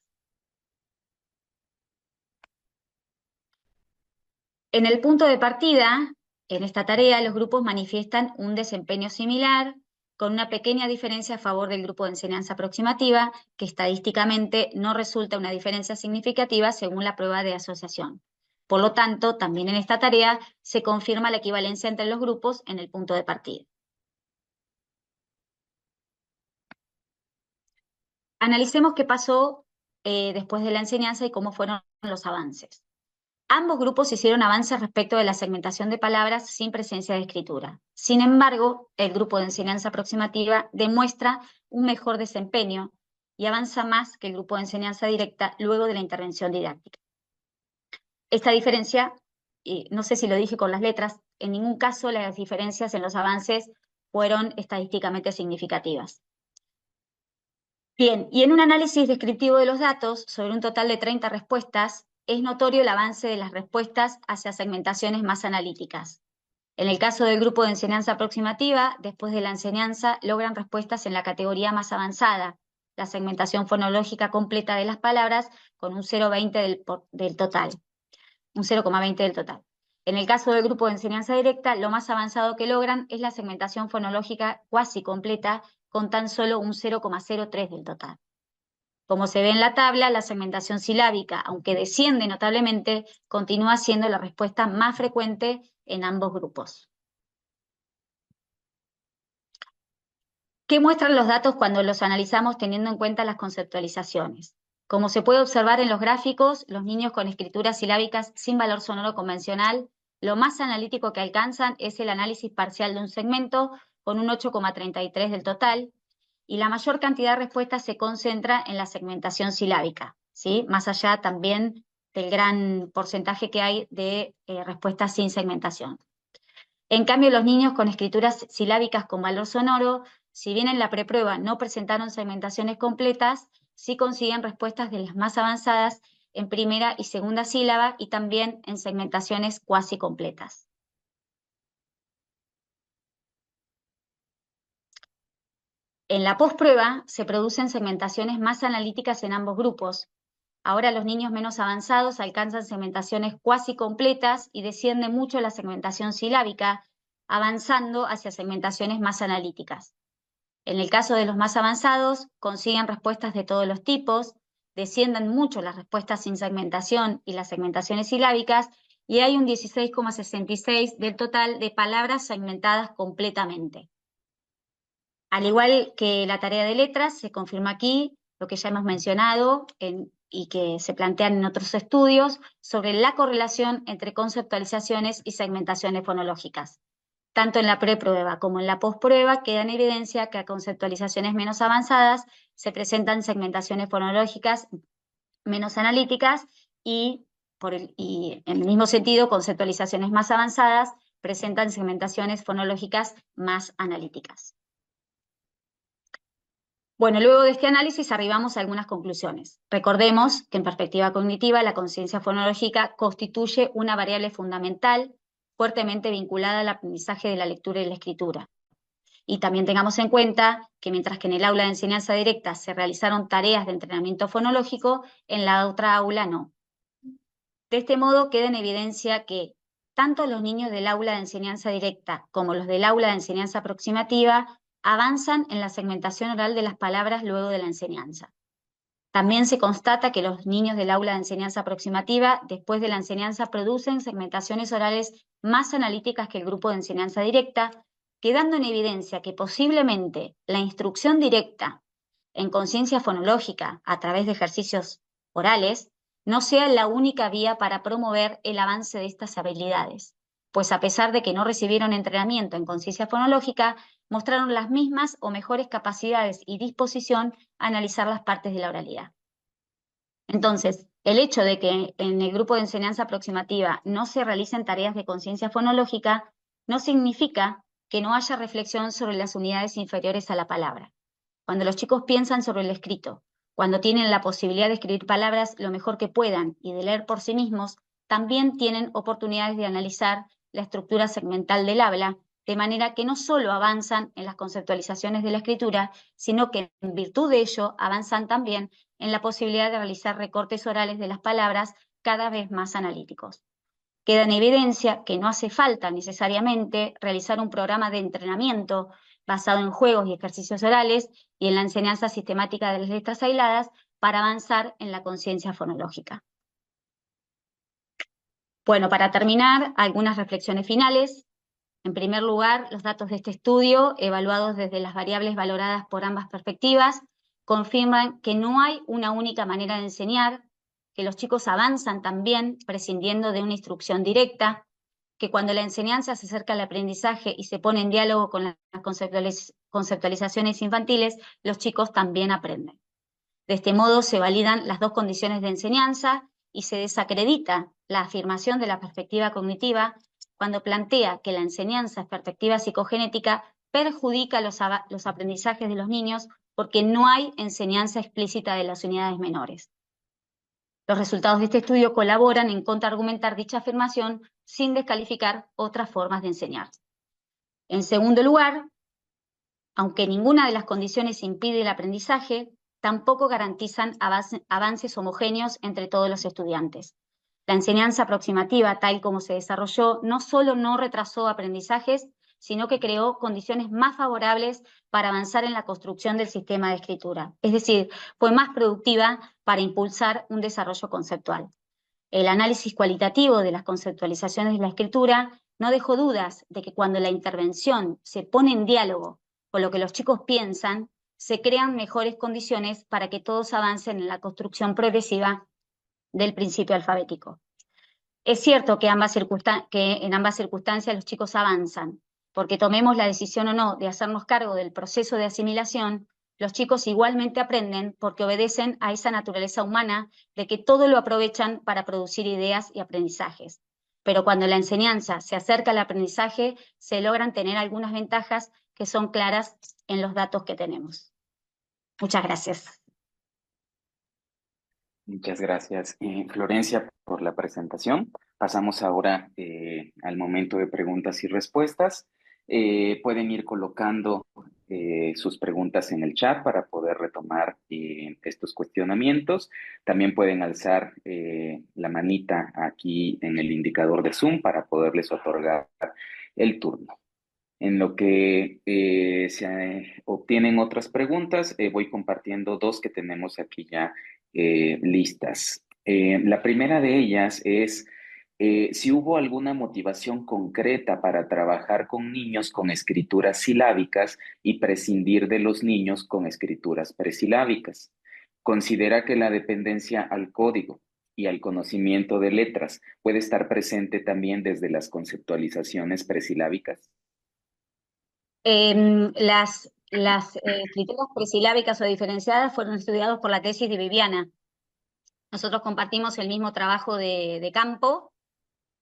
En el punto de partida, en esta tarea, los grupos manifiestan un desempeño similar, con una pequeña diferencia a favor del grupo de enseñanza aproximativa, que estadísticamente no resulta una diferencia significativa según la prueba de asociación. Por lo tanto, también en esta tarea se confirma la equivalencia entre los grupos en el punto de partida. Analicemos qué pasó después de la enseñanza y cómo fueron los avances. Ambos grupos hicieron avances respecto de la segmentación de palabras sin presencia de escritura. Sin embargo, el grupo de enseñanza aproximativa demuestra un mejor desempeño y avanza más que el grupo de enseñanza directa luego de la intervención didáctica. Esta diferencia, no sé si lo dije con las letras, en ningún caso las diferencias en los avances fueron estadísticamente significativas. Bien, y en un análisis descriptivo de los datos sobre un total de 30 respuestas, es notorio el avance de las respuestas hacia segmentaciones más analíticas. En el caso del grupo de enseñanza aproximativa, después de la enseñanza, logran respuestas en la categoría más avanzada, la segmentación fonológica completa de las palabras, con un 0,20 del total, un 0,20 del total. En el caso del grupo de enseñanza directa, lo más avanzado que logran es la segmentación fonológica cuasi completa, con tan solo un 0,03 del total. Como se ve en la tabla, la segmentación silábica, aunque desciende notablemente, continúa siendo la respuesta más frecuente en ambos grupos. ¿Qué muestran los datos cuando los analizamos teniendo en cuenta las conceptualizaciones? Como se puede observar en los gráficos, los niños con escrituras silábicas sin valor sonoro convencional, lo más analítico que alcanzan es el análisis parcial de un segmento, con un 8,33 del total, y la mayor cantidad de respuestas se concentra en la segmentación silábica, ¿sí? Más allá también del gran porcentaje que hay de respuestas sin segmentación. En cambio, los niños con escrituras silábicas con valor sonoro, si bien en la preprueba no presentaron segmentaciones completas, sí consiguen respuestas de las más avanzadas en primera y segunda sílaba y también en segmentaciones cuasi completas. En la postprueba se producen segmentaciones más analíticas en ambos grupos. Ahora los niños menos avanzados alcanzan segmentaciones cuasi completas y desciende mucho la segmentación silábica, avanzando hacia segmentaciones más analíticas. En el caso de los más avanzados, consiguen respuestas de todos los tipos, descienden mucho las respuestas sin segmentación y las segmentaciones silábicas, y hay un 16,66 del total de palabras segmentadas completamente. Al igual que la tarea de letras, se confirma aquí lo que ya hemos mencionado y que se plantean en otros estudios sobre la correlación entre conceptualizaciones y segmentaciones fonológicas. Tanto en la preprueba como en la postprueba queda en evidencia que a conceptualizaciones menos avanzadas se presentan segmentaciones fonológicas menos analíticas y en el mismo sentido, conceptualizaciones más avanzadas presentan segmentaciones fonológicas más analíticas. Bueno, luego de este análisis arribamos a algunas conclusiones. Recordemos que en perspectiva cognitiva la conciencia fonológica constituye una variable fundamental fuertemente vinculada al aprendizaje de la lectura y la escritura. Y también tengamos en cuenta que mientras que en el aula de enseñanza directa se realizaron tareas de entrenamiento fonológico, en la otra aula no. De este modo queda en evidencia que tanto los niños del aula de enseñanza directa como los del aula de enseñanza aproximativa avanzan en la segmentación oral de las palabras luego de la enseñanza. También se constata que los niños del aula de enseñanza aproximativa, después de la enseñanza, producen segmentaciones orales más analíticas que el grupo de enseñanza directa, quedando en evidencia que posiblemente la instrucción directa en conciencia fonológica a través de ejercicios orales no sea la única vía para promover el avance de estas habilidades, pues a pesar de que no recibieron entrenamiento en conciencia fonológica, mostraron las mismas o mejores capacidades y disposición a analizar las partes de la oralidad. Entonces, el hecho de que en el grupo de enseñanza aproximativa no se realicen tareas de conciencia fonológica no significa que no haya reflexión sobre las unidades inferiores a la palabra. Cuando los chicos piensan sobre el escrito, cuando tienen la posibilidad de escribir palabras lo mejor que puedan y de leer por sí mismos, también tienen oportunidades de analizar la estructura segmental del habla, de manera que no solo avanzan en las conceptualizaciones de la escritura, sino que en virtud de ello avanzan también en la posibilidad de realizar recortes orales de las palabras cada vez más analíticos. Queda en evidencia que no hace falta necesariamente realizar un programa de entrenamiento basado en juegos y ejercicios orales y en la enseñanza sistemática de las letras aisladas para avanzar en la conciencia fonológica. Bueno, para terminar, algunas reflexiones finales. En primer lugar, los datos de este estudio, evaluados desde las variables valoradas por ambas perspectivas, confirman que no hay una única manera de enseñar, que los chicos avanzan también prescindiendo de una instrucción directa, que cuando la enseñanza se acerca al aprendizaje y se pone en diálogo con las conceptualizaciones infantiles, los chicos también aprenden. De este modo se validan las dos condiciones de enseñanza y se desacredita la afirmación de la perspectiva cognitiva cuando plantea que la enseñanza en perspectiva psicogenética perjudica los aprendizajes de los niños porque no hay enseñanza explícita de las unidades menores. Los resultados de este estudio colaboran en contraargumentar dicha afirmación sin descalificar otras formas de enseñar. En segundo lugar, aunque ninguna de las condiciones impide el aprendizaje, tampoco garantizan avances homogéneos entre todos los estudiantes. La enseñanza aproximativa, tal como se desarrolló, no solo no retrasó aprendizajes, sino que creó condiciones más favorables para avanzar en la construcción del sistema de escritura. Es decir, fue más productiva para impulsar un desarrollo conceptual. El análisis cualitativo de las conceptualizaciones de la escritura no dejó dudas de que cuando la intervención se pone en diálogo con lo que los chicos piensan, se crean mejores condiciones para que todos avancen en la construcción progresiva del principio alfabético. Es cierto que en ambas circunstancias los chicos avanzan, porque tomemos la decisión o no de hacernos cargo del proceso de asimilación, los chicos igualmente aprenden porque obedecen a esa naturaleza humana de que todo lo aprovechan para producir ideas y aprendizajes. Pero cuando la enseñanza se acerca al aprendizaje, se logran tener algunas ventajas que son claras en los datos que tenemos. Muchas gracias. Muchas gracias, Florencia, por la presentación. Pasamos ahora al momento de preguntas y respuestas. Pueden ir colocando sus preguntas en el chat para poder retomar estos cuestionamientos. También pueden alzar la manita aquí en el indicador de Zoom para poderles otorgar el turno. En lo que se obtienen otras preguntas, voy compartiendo dos que tenemos aquí ya listas. La primera de ellas es si hubo alguna motivación concreta para trabajar con niños con escrituras silábicas y prescindir de los niños con escrituras presilábicas. Considera que la dependencia al código y al conocimiento de letras puede estar presente también desde las conceptualizaciones presilábicas. Las escrituras presilábicas o diferenciadas fueron estudiados por la tesis de Viviana. Nosotros compartimos el mismo trabajo de campo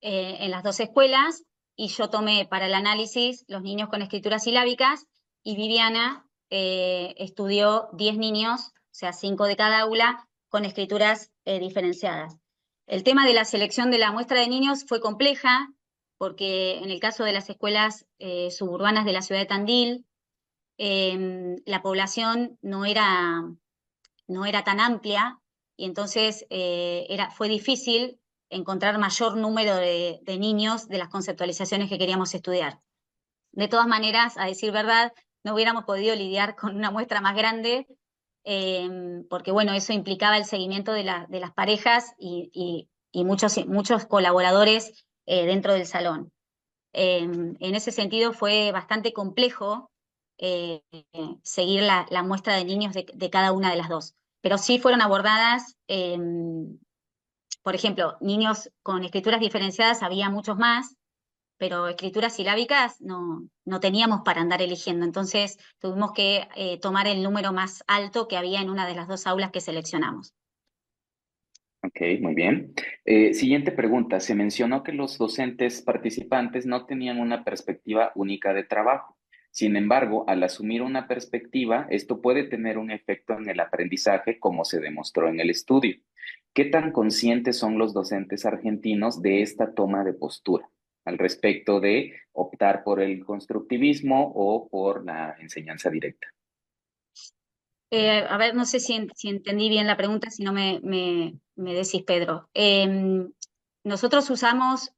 en las dos escuelas y yo tomé para el análisis los niños con escrituras silábicas y Viviana estudió 10 niños, o sea, 5 de cada aula, con escrituras diferenciadas. El tema de la selección de la muestra de niños fue compleja porque en el caso de las escuelas suburbanas de la ciudad de Tandil, la población no era tan amplia y entonces fue difícil encontrar mayor número de niños de las conceptualizaciones que queríamos estudiar. De todas maneras, a decir verdad, no hubiéramos podido lidiar con una muestra más grande porque bueno, eso implicaba el seguimiento de las parejas y muchos colaboradores dentro del salón. En ese sentido fue bastante complejo eh, seguir la muestra de niños de cada una de las dos. Pero sí fueron abordadas, por ejemplo, niños con escrituras diferenciadas había muchos más, pero escrituras silábicas no teníamos para andar eligiendo. Entonces tuvimos que tomar el número más alto que había en una de las dos aulas que seleccionamos. Ok, muy bien. Siguiente pregunta. Se mencionó que los docentes participantes no tenían una perspectiva única de trabajo. Sin embargo, al asumir una perspectiva, esto puede tener un efecto en el aprendizaje, como se demostró en el estudio. ¿Qué tan conscientes son los docentes argentinos de esta toma de postura al respecto de optar por el constructivismo o por la enseñanza directa? A ver, no sé si entendí bien la pregunta, si no me decís, Pedro. nosotros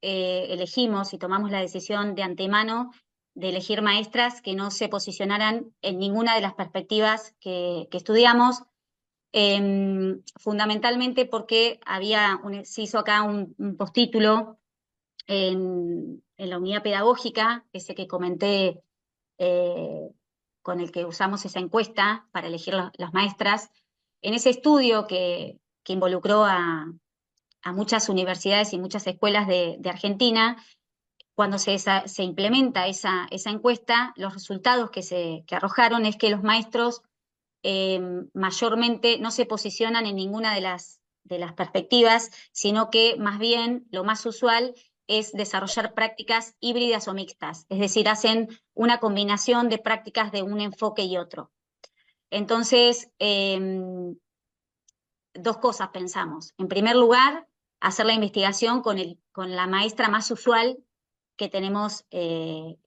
elegimos y tomamos la decisión de antemano de elegir maestras que no se posicionaran en ninguna de las perspectivas que estudiamos, fundamentalmente porque se hizo acá un postítulo en la unidad pedagógica, ese que comenté, eh, con el que usamos esa encuesta para elegir las maestras. En ese estudio que involucró a muchas universidades y muchas escuelas de Argentina, cuando se implementa esa encuesta, los resultados que arrojaron es que los maestros mayormente no se posicionan en ninguna de las perspectivas, sino que más bien lo más usual es desarrollar prácticas híbridas o mixtas, es decir, hacen una combinación de prácticas de un enfoque y otro. Entonces, dos cosas pensamos. En primer lugar, hacer la investigación con la maestra más usual que tenemos en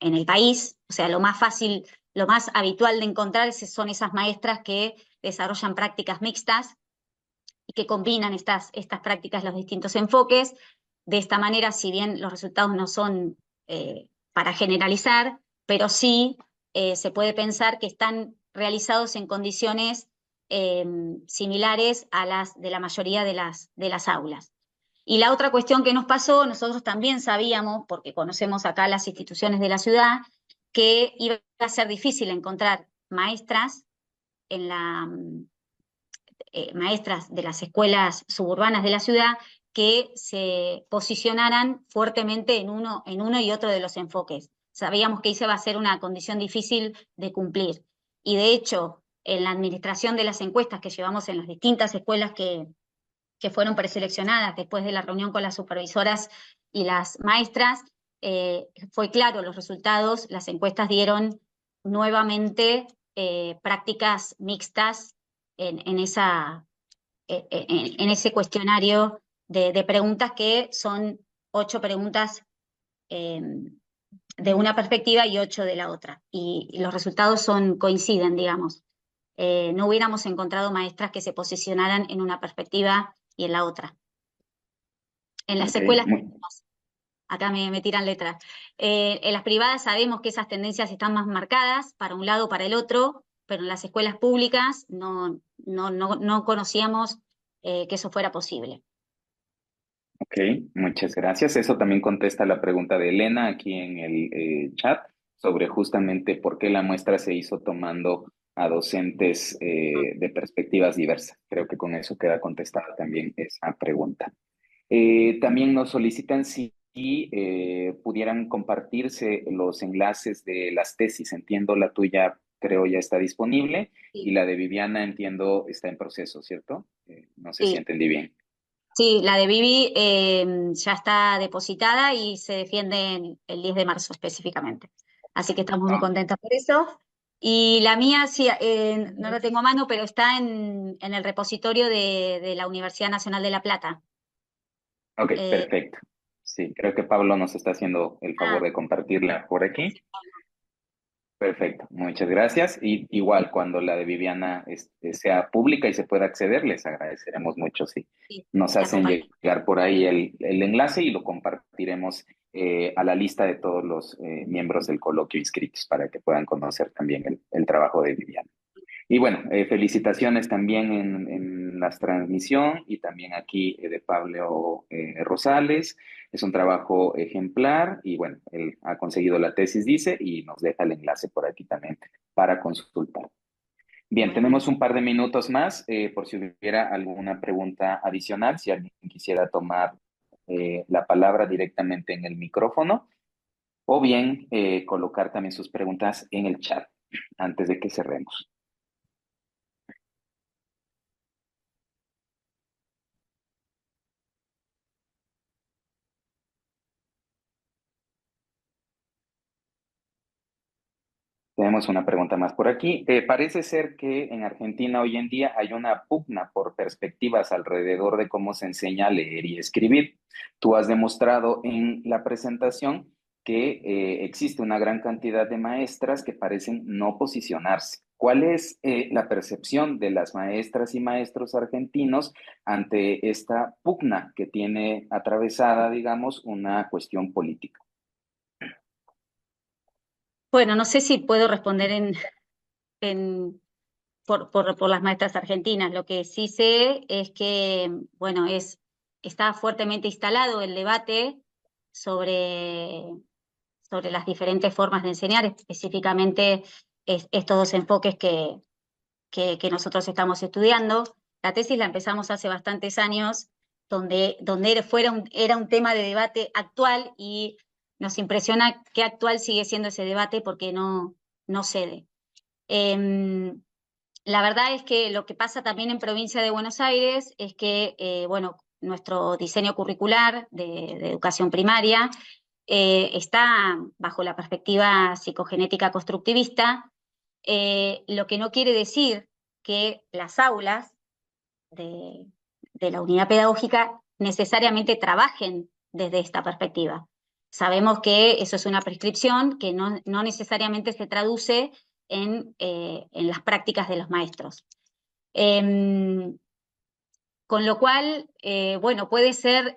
el país, o sea, lo más fácil, lo más habitual de encontrar son esas maestras que desarrollan prácticas mixtas y que combinan estas prácticas, los distintos enfoques. De esta manera, si bien los resultados no son para generalizar, pero sí se puede pensar que están realizados en condiciones similares a las de la mayoría de las aulas. Y la otra cuestión que nos pasó, nosotros también sabíamos, porque conocemos acá las instituciones de la ciudad, que iba a ser difícil encontrar maestras maestras de las escuelas suburbanas de la ciudad que se posicionaran fuertemente en uno y otro de los enfoques. Sabíamos que esa iba a ser una condición difícil de cumplir. Y de hecho, en la administración de las encuestas que llevamos en las distintas escuelas que fueron preseleccionadas después de la reunión con las supervisoras y las maestras, fue claro los resultados, las encuestas dieron nuevamente prácticas mixtas en ese cuestionario de preguntas que son 8 preguntas eh, de una perspectiva y 8 de la otra. Y los resultados coinciden, digamos. No hubiéramos encontrado maestras que se posicionaran en una perspectiva y en la otra. En las Ok, escuelas, acá me tiran letras, en las privadas sabemos que esas tendencias están más marcadas para un lado o para el otro, pero en las escuelas públicas no conocíamos que eso fuera posible. ok, muchas gracias. Eso también contesta la pregunta de Elena aquí en el chat sobre justamente por qué la muestra se hizo tomando a docentes de perspectivas diversas. Creo que con eso queda contestada también esa pregunta. También nos solicitan si pudieran compartirse los enlaces de las tesis. Entiendo la tuya, creo ya está disponible, y Sí, la de Viviana, entiendo, está en proceso, ¿cierto? No sé si sí. entendí bien. Sí, la de Vivi ya está depositada y se defiende el 10 de marzo específicamente. Así que estamos muy Ah, contentas por eso. Y la mía, sí, no la tengo a mano, pero está en el repositorio de la Universidad Nacional de La Plata. ok, Eh, perfecto. Sí, creo que Pablo nos está haciendo el favor ah, de compartirla por aquí. gracias. Perfecto, muchas gracias. Y igual, cuando la de Viviana sea pública y se pueda acceder, les agradeceremos mucho si Sí, nos la hacen comparto. llegar por ahí el enlace y lo compartiremos a la lista de todos los miembros del coloquio inscritos para que puedan conocer también el trabajo de Viviana. Y bueno, felicitaciones también en la transmisión y también aquí de Pablo Rosales. Es un trabajo ejemplar y bueno, él ha conseguido la tesis, dice, y nos deja el enlace por aquí también para consultar. Bien, Bueno, tenemos un buenísimo. par de minutos más por si hubiera alguna pregunta adicional, si alguien quisiera tomar la palabra directamente en el micrófono o bien colocar también sus preguntas en el chat antes de que cerremos. Tenemos una pregunta más por aquí. Parece ser que en Argentina hoy en día hay una pugna por perspectivas alrededor de cómo se enseña a leer y escribir. Tú has demostrado en la presentación que existe una gran cantidad de maestras que parecen no posicionarse. ¿Cuál es la percepción de las maestras y maestros argentinos ante esta pugna que tiene atravesada, digamos, una cuestión política? Bueno, no sé si puedo responder por las maestras argentinas. Lo que sí sé es que, bueno, está fuertemente instalado el debate sobre, sobre las diferentes formas de enseñar, específicamente estos dos enfoques que nosotros estamos estudiando. La tesis la empezamos hace bastantes años, donde era un tema de debate actual y nos impresiona qué actual sigue siendo ese debate porque no cede. Eh, la verdad es que lo que pasa también en provincia de Buenos Aires es que, bueno, nuestro diseño curricular de educación primaria está bajo la perspectiva psicogenética constructivista, lo que no quiere decir que las aulas de, de la unidad pedagógica necesariamente trabajen desde esta perspectiva. Sabemos que eso es una prescripción que no necesariamente se traduce en las prácticas de los maestros. Con lo cual, bueno, puede ser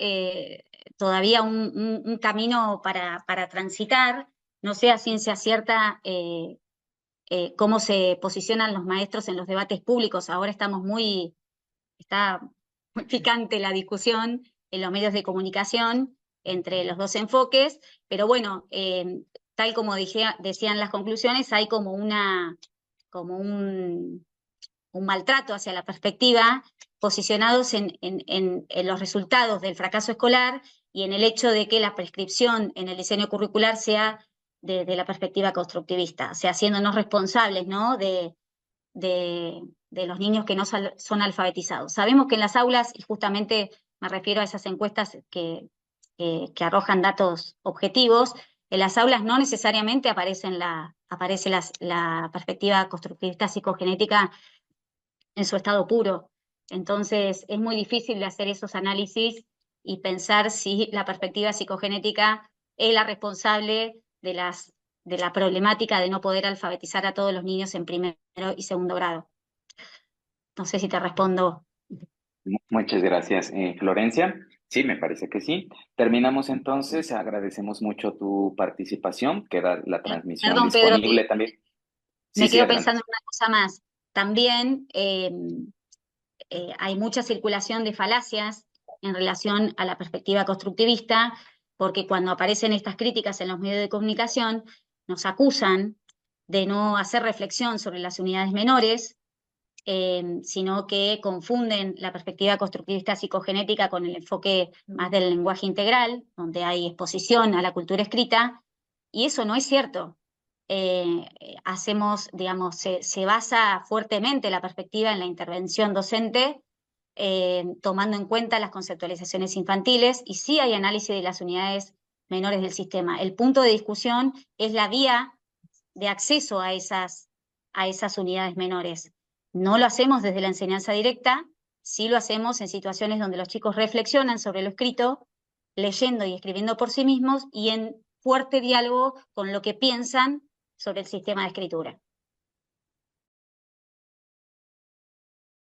todavía un camino para transitar, no sé a ciencia cierta cómo se posicionan los maestros en los debates públicos. Ahora está muy picante la discusión en los medios de comunicación entre los dos enfoques, pero bueno, tal como decían las conclusiones, hay como un maltrato hacia la perspectiva, posicionados en los resultados del fracaso escolar y en el hecho de que la prescripción en el diseño curricular sea de la perspectiva constructivista, o sea, haciéndonos responsables, ¿no? De los niños que no son alfabetizados. Sabemos que en las aulas, y justamente me refiero a esas encuestas que arrojan datos objetivos, en las aulas no necesariamente aparece la perspectiva constructivista psicogenética en su estado puro. Entonces es muy difícil de hacer esos análisis y pensar si la perspectiva psicogenética es la responsable de la problemática de no poder alfabetizar a todos los niños en primero y segundo grado. No sé si te respondo. Muchas gracias, Florencia. Sí, me parece que sí. Terminamos entonces. Agradecemos mucho tu participación. Queda la transmisión Perdón, Pedro, disponible también. Sí, me sí, quedo adelante. pensando en una cosa más. También hay mucha circulación de falacias en relación a la perspectiva constructivista, porque cuando aparecen estas críticas en los medios de comunicación, nos acusan de no hacer reflexión sobre las unidades menores, sino que confunden la perspectiva constructivista psicogenética con el enfoque más del lenguaje integral, donde hay exposición a la cultura escrita, y eso no es cierto. Digamos, se basa fuertemente la perspectiva en la intervención docente, tomando en cuenta las conceptualizaciones infantiles, y sí hay análisis de las unidades menores del sistema. El punto de discusión es la vía de acceso a esas unidades menores. No lo hacemos desde la enseñanza directa, sí lo hacemos en situaciones donde los chicos reflexionan sobre lo escrito, leyendo y escribiendo por sí mismos y en fuerte diálogo con lo que piensan sobre el sistema de escritura.